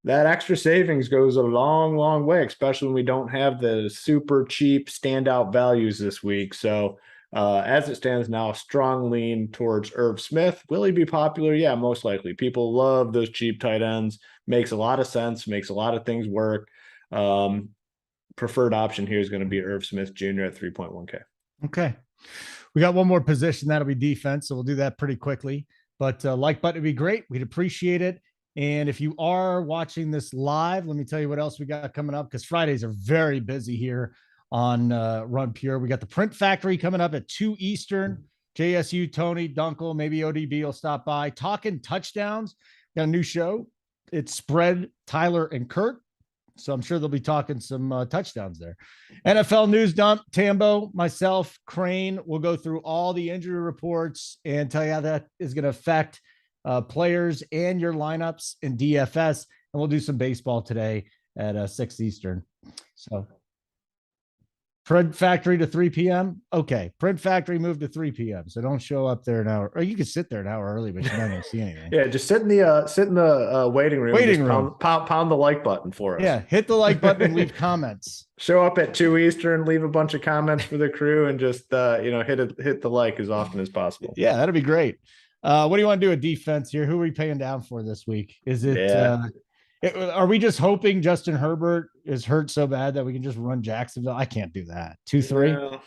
Speaker 2: that extra savings goes a long, long way, especially when we don't have the super cheap standout values this week. So as it stands now, strong lean towards Irv Smith. Will he be popular? Yeah, most likely. People love those cheap tight ends. Makes a lot of sense, makes a lot of things work. Preferred option here is going to be Irv Smith Jr. at 3.1K.
Speaker 1: Okay. We got one more position. That'll be defense. So we'll do that pretty quickly. But like button would be great. We'd appreciate it. And if you are watching this live, let me tell you what else we got coming up, because Fridays are very busy here on Run Pure. We got the Print Factory coming up at 2 Eastern. JSU, Tony, Dunkel, maybe ODB will stop by. Talking touchdowns. Got a new show. It's Spread, Tyler, and Kurt. So I'm sure they'll be talking some touchdowns there. NFL News Dump, Tambo, myself, Crane will go through all the injury reports and tell you how that is going to affect players and your lineups in DFS. And we'll do some baseball today at 6 Eastern. So Print Factory to 3 p.m. Okay. Print Factory moved to 3 p.m. So don't show up there an hour, or you can sit there an hour early, but you're not going to see anything.
Speaker 2: Yeah. Just sit in the waiting room. Pound the like button for us.
Speaker 1: Yeah. Hit the like button and leave comments.
Speaker 2: Show up at 2 Eastern, leave a bunch of comments for the crew, and just, hit the like as often as possible.
Speaker 1: Yeah. That'd be great. What do you want to do at defense here? Who are we paying down for this week? Is it, are we just hoping Justin Herbert is hurt so bad that we can just run Jacksonville? I can't do that. 2-3.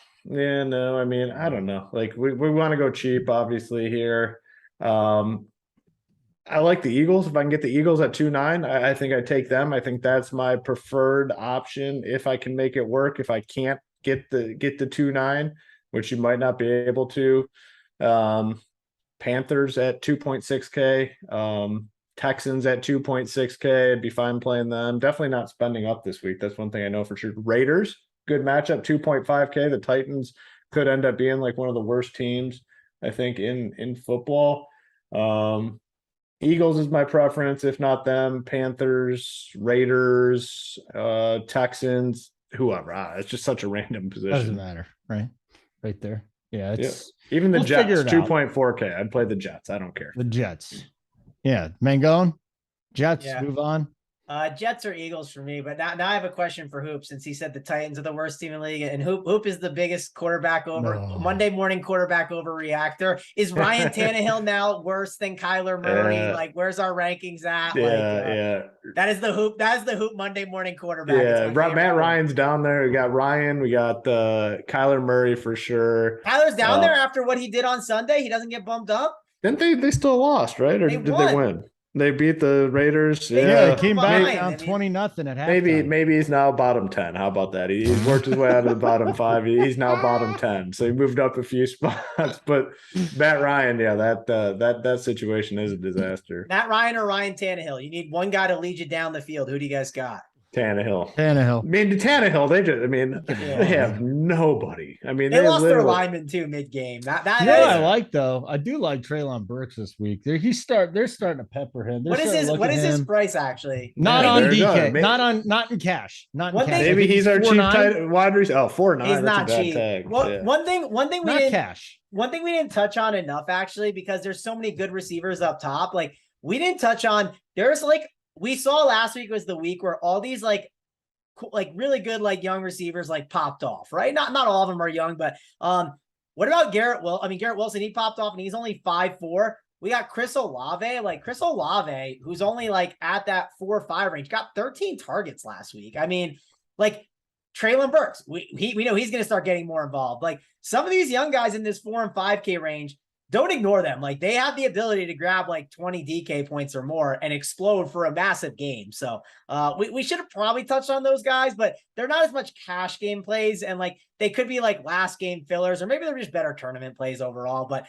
Speaker 2: No. I mean, I don't know. Like we want to go cheap, obviously here. I like the Eagles. If I can get the Eagles at 2.9, I think I take them. I think that's my preferred option if I can make it work. If I can't get the 2.9, which you might not be able to. Panthers at 2.6K. Texans at 2.6K. I'd be fine playing them. Definitely not spending up this week. That's one thing I know for sure. Raiders, good matchup, 2.5K. The Titans could end up being like one of the worst teams, I think, in football. Eagles is my preference. If not them, Panthers, Raiders, Texans, whoever. It's just such a random position.
Speaker 1: Doesn't matter, right? Right there. Yeah, it's
Speaker 2: even the Jets, 2.4K. I'd play the Jets. I don't care.
Speaker 1: The Jets. Yeah, Mangone, Jets, move on.
Speaker 3: Jets or Eagles for me, but now I have a question for Hoop, since he said the Titans are the worst team in the league, and Hoop is the biggest quarterback over Monday morning quarterback overreactor. Is Ryan Tannehill now worse than Kyler Murray? Like, where's our rankings at? That is the Hoop. That is the Hoop Monday morning quarterback.
Speaker 2: Yeah, Matt Ryan's down there. We got Ryan. We got Kyler Murray for sure.
Speaker 3: Kyler's down there after what he did on Sunday. He doesn't get bumped up.
Speaker 2: Didn't they still lost, right? Or did they win? They beat the Raiders.
Speaker 1: Yeah, came back down 20-0 at halftime.
Speaker 2: Maybe he's now bottom 10. How about that? He's worked his way out of the bottom 5. He's now bottom 10. So he moved up a few spots. But Matt Ryan, that situation is a disaster.
Speaker 3: Matt Ryan or Ryan Tannehill? You need one guy to lead you down the field. Who do you guys got?
Speaker 2: Tannehill.
Speaker 1: I
Speaker 2: mean, they have nobody. I mean,
Speaker 3: they lost their lineman too mid-game.
Speaker 1: I like though. I do like Treylon Burks this week. They're starting to pepper him.
Speaker 3: What is his price actually?
Speaker 1: Not on DK. Not in cash. Not in cash.
Speaker 2: Maybe he's our cheap tight wide receiver. 4.9.
Speaker 3: He's not cheap. One thing we didn't touch on enough actually, because there's so many good receivers up top. Like, we didn't touch on, there's like we saw last week was the week where all these like really good like young receivers like popped off, right? Not all of them are young, but what about Garrett? Well, I mean, Garrett Wilson, he popped off and he's only 5'4". We got Chris Olave, who's only like at that 4 or 5 range, got 13 targets last week. I mean, like Treylon Burks, we know he's going to start getting more involved. Like some of these young guys in this 4 and 5K range, don't ignore them. Like they have the ability to grab like 20 DK points or more and explode for a massive game. So we should have probably touched on those guys, but they're not as much cash game plays. And like, they could be like last game fillers, or maybe they're just better tournament plays overall. But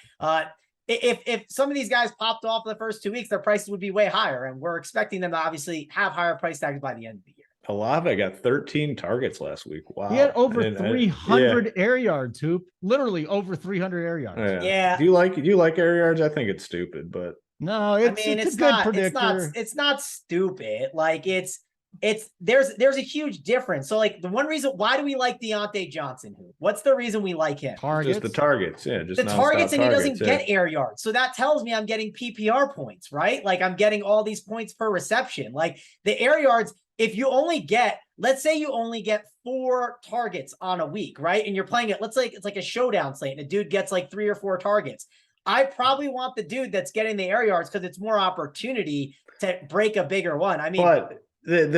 Speaker 3: if some of these guys popped off the first 2 weeks, their prices would be way higher. And we're expecting them to obviously have higher price tags by the end of the year.
Speaker 2: Olave got 13 targets last week. Wow.
Speaker 1: He had over 300 air yards, Hoop. Literally over 300 air yards.
Speaker 3: Yeah.
Speaker 2: Do you like air yards? I think it's stupid, but
Speaker 1: no, it's a good predictor.
Speaker 3: It's not stupid. Like there's a huge difference. So like the one reason, why do we like Deontay Johnson? What's the reason we like him?
Speaker 1: Targets.
Speaker 2: Just the targets. Yeah. Just
Speaker 3: the targets, and he doesn't get air yards. So that tells me I'm getting PPR points, right? Like I'm getting all these points per reception. Like the air yards, if you only get, let's say you only get 4 targets on a week, right? And you're playing it, let's say it's like a showdown slate and a dude gets like 3 or 4 targets. I probably want the dude that's getting the air yards because it's more opportunity to break a bigger one. I mean,
Speaker 2: but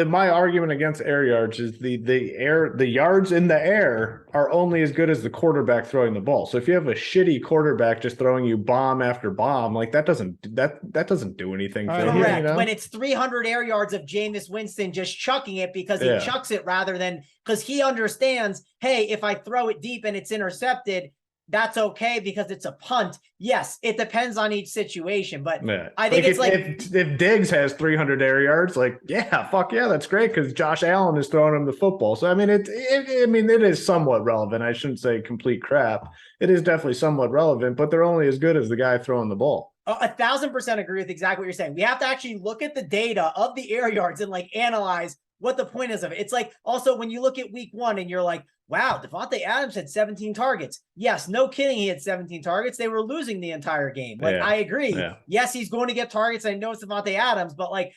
Speaker 2: my argument against air yards is the yards in the air are only as good as the quarterback throwing the ball. So if you have a shitty quarterback just throwing you bomb after bomb, like that doesn't do anything for you.
Speaker 3: Correct.
Speaker 2: You know?
Speaker 3: When it's 300 air yards of Jameis Winston just chucking it because he chucks it rather than because he understands, hey, if I throw it deep and it's intercepted, that's okay because it's a punt. Yes, it depends on each situation, but I think it's
Speaker 2: if Diggs has 300 air yards, like fuck yeah, that's great because Josh Allen is throwing him the football. So I mean, it is somewhat relevant. I shouldn't say complete crap. It is definitely somewhat relevant, but they're only as good as the guy throwing the ball.
Speaker 3: 1,000% agree with exactly what you're saying. We have to actually look at the data of the air yards and like analyze what the point is of it. It's like also when you look at week 1 and you're like, wow, Devontae Adams had 17 targets. Yes, no kidding, he had 17 targets. They were losing the entire game. Like, I agree. Yeah. Yes, he's going to get targets. I know it's Devontae Adams, but like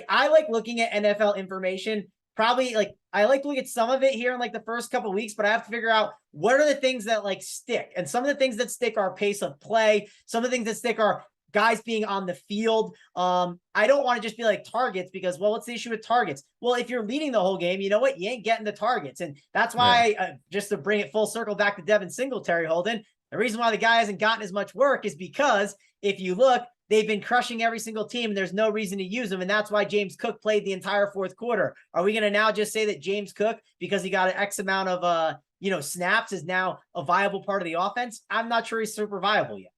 Speaker 3: I like looking at NFL information. Probably like I like to look at some of it here in like the first couple of weeks, but I have to figure out what are the things that like stick. And some of the things that stick are pace of play. Some of the things that stick are guys being on the field. I don't want to just be like targets because, well, what's the issue with targets? Well, if you're leading the whole game, you know what? You ain't getting the targets. And that's why, just to bring it full circle back to Devin Singletary, Holden, the reason why the guy hasn't gotten as much work is because if you look, they've been crushing every single team and there's no reason to use them. And that's why James Cook played the entire fourth quarter. Are we going to now just say that James Cook, because he got an X amount of, snaps, is now a viable part of the offense? I'm not sure he's super viable yet.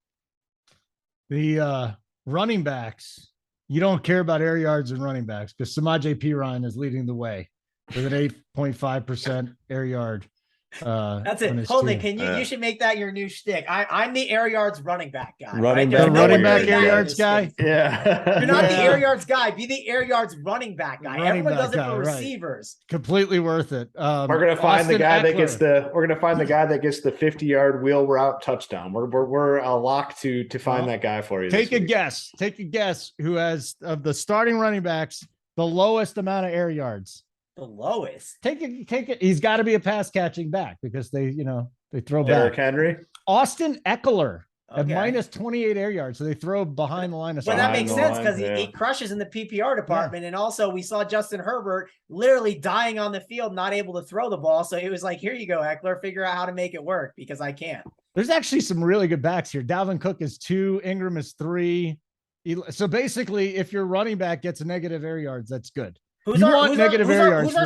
Speaker 1: The running backs, you don't care about air yards and running backs because Samaje Perine is leading the way with an 8.5% air yard.
Speaker 3: That's it. Holden, you should make that your new shtick. I'm the air yards running back guy.
Speaker 1: Running back air yards guy.
Speaker 2: Yeah.
Speaker 3: You're not the air yards guy. Be the air yards running back guy. Everyone does it for receivers.
Speaker 1: Right. Completely worth it.
Speaker 2: We're gonna find the guy that gets the 50-yard wheel route touchdown. We're a lock to find that guy for you.
Speaker 1: Take a guess. Take a guess who has of the starting running backs the lowest amount of air yards.
Speaker 3: The lowest.
Speaker 1: Take it. He's got to be a pass catching back because they throw
Speaker 2: Derrick
Speaker 1: back.
Speaker 2: Henry.
Speaker 1: Austin Eckler at minus 28 air yards. So they throw behind the line of
Speaker 3: scrimmage. Well, that makes sense because he crushes in the PPR department. Yeah. And also we saw Justin Herbert literally dying on the field, not able to throw the ball. So it was like, here you go, Eckler, figure out how to make it work because I can't.
Speaker 1: There's actually some really good backs here. Dalvin Cook is 2, Ingram is 3. So basically, if your running back gets a negative air yards, that's good.
Speaker 3: Who's our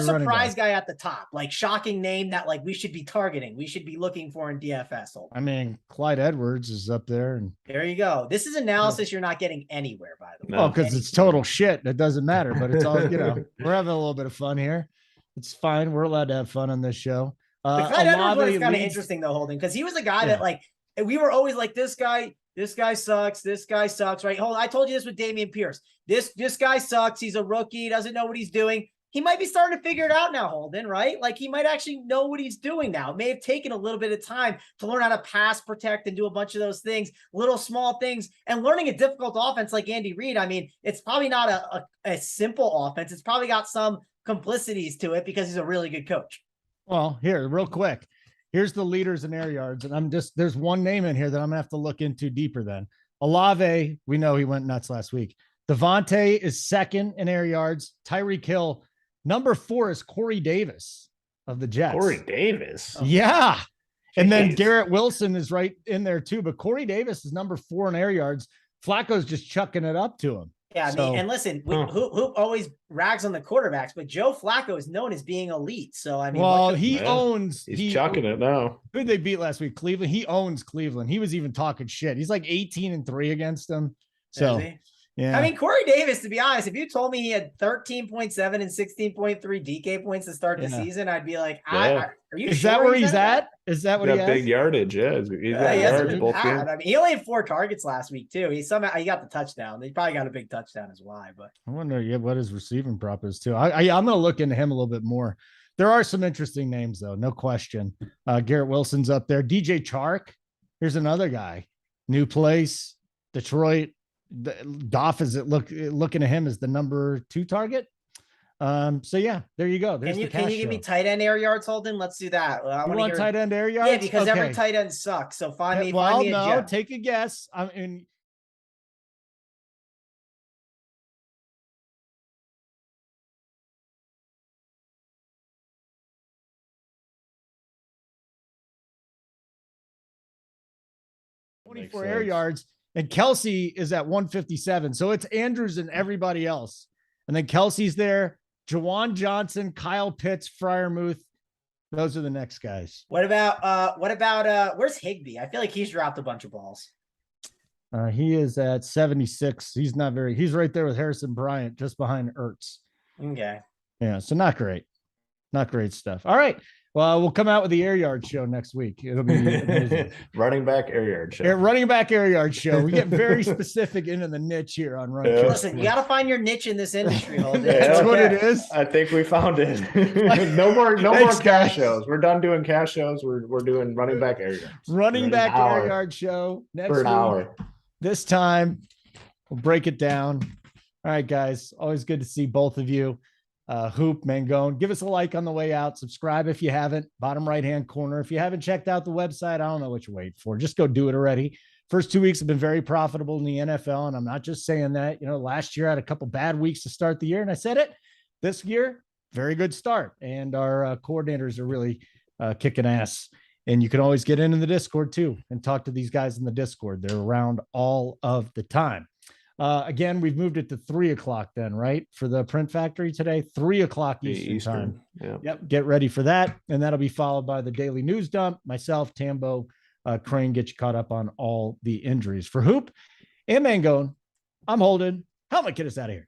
Speaker 3: surprise guy at the top? Like shocking name that like we should be targeting. We should be looking for in DFS.
Speaker 1: I mean, Clyde Edwards is up there. And
Speaker 3: there you go. This is analysis you're not getting anywhere, by the way.
Speaker 1: Well, because it's total shit. It doesn't matter, but it's all, we're having a little bit of fun here. It's fine. We're allowed to have fun on this show.
Speaker 3: The Clyde Edwards one is kind of interesting though, Holden, because he was a guy that like, we were always like, this guy sucks. This guy sucks, right? Hold on. I told you this with Dameon Pierce. This guy sucks. He's a rookie. He doesn't know what he's doing. he might be starting to figure it out now, Holden, right? Like he might actually know what he's doing now. It may have taken a little bit of time to learn how to pass, protect, and do a bunch of those things, little small things, and learning a difficult offense like Andy Reid. I mean, it's probably not a simple offense. It's probably got some complicities to it because he's a really good coach.
Speaker 1: Well, here, real quick. Here's the leaders in air yards. And there's one name in here that I'm gonna have to look into deeper than. Olave, we know he went nuts last week. Devontae is second in air yards. Tyreek Hill, number 4 is Corey Davis of the Jets.
Speaker 2: Corey Davis.
Speaker 1: Yeah. And then
Speaker 2: Jeez.
Speaker 1: Garrett Wilson is right in there too. But Corey Davis is number 4 in air yards. Flacco's just chucking it up to him.
Speaker 3: Yeah, I mean, and listen, who always rags on the quarterbacks, but Joe Flacco is known as being elite. So I mean,
Speaker 1: well,
Speaker 2: he's chucking it now.
Speaker 1: Who did they beat last week? Cleveland. He owns Cleveland. He was even talking shit. He's like 18-3 against them. So yeah,
Speaker 3: I mean, Corey Davis, to be honest, if you told me he had 13.7 and 16.3 DK points to start the season, I'd be like, are you
Speaker 1: Is
Speaker 3: sure
Speaker 1: that where he's at? Is that what he has?
Speaker 2: Big yardage, yeah. He's got yards both games.
Speaker 3: I mean, he only had 4 targets last week too. He got the touchdown. He probably got a big touchdown as well. But
Speaker 1: I wonder what his receiving prop is too. I'm going to look into him a little bit more. There are some interesting names though, no question. Garrett Wilson's up there. DJ Chark. Here's another guy. New place, Detroit. Goff is looking at him as the number 2 target. So yeah, there you go. Can you
Speaker 3: give me tight end air yards, Holden? Let's do that.
Speaker 1: You want tight end air yards?
Speaker 3: Yeah, because every tight end sucks. So find me a gem.
Speaker 1: Take a guess. I'm in. .24 air yards, and Kelsey is at 157. So it's Andrews and everybody else. And then Kelsey's there. Jawan Johnson, Kyle Pitts, Freiermuth. Those are the next guys.
Speaker 3: What about where's Higbee? I feel like he's dropped a bunch of balls.
Speaker 1: He is at 76. He's right there with Harrison Bryant, just behind Ertz.
Speaker 3: Okay.
Speaker 1: Yeah, so not great. Not great stuff. All right. Well, we'll come out with the air yard show next week. It'll be amazing.
Speaker 2: Running back air yard show.
Speaker 1: Running back air yard show. We get very specific into the niche here on Run.
Speaker 3: Yeah. Listen, you got to find your niche in this industry, Holden.
Speaker 1: That's what it is.
Speaker 2: I think we found it. no more cash shows. We're done doing cash shows. We're doing running back air yards.
Speaker 1: Running back air yard show next
Speaker 2: for an hour.
Speaker 1: This time we'll break it down. All right, guys. Always good to see both of you. Hoop, Mangone, give us a like on the way out. Subscribe if you haven't. Bottom right-hand corner. If you haven't checked out the website, I don't know what you're waiting for. Just go do it already. First 2 weeks have been very profitable in the NFL, and I'm not just saying that. Last year I had a couple bad weeks to start the year, and I said it. This year, very good start, and our coordinators are really kicking ass. And you can always get into the Discord too and talk to these guys in the Discord. They're around all of the time. Again, we've moved it to 3:00 then, right? For the print factory today, 3:00 Eastern time.
Speaker 2: Yeah.
Speaker 1: Yep. Get ready for that. And that'll be followed by the daily news dump. Myself, Tambo, Crane, get you caught up on all the injuries. For Hoop and Mangone, I'm Holden. Helmet, get us out of here.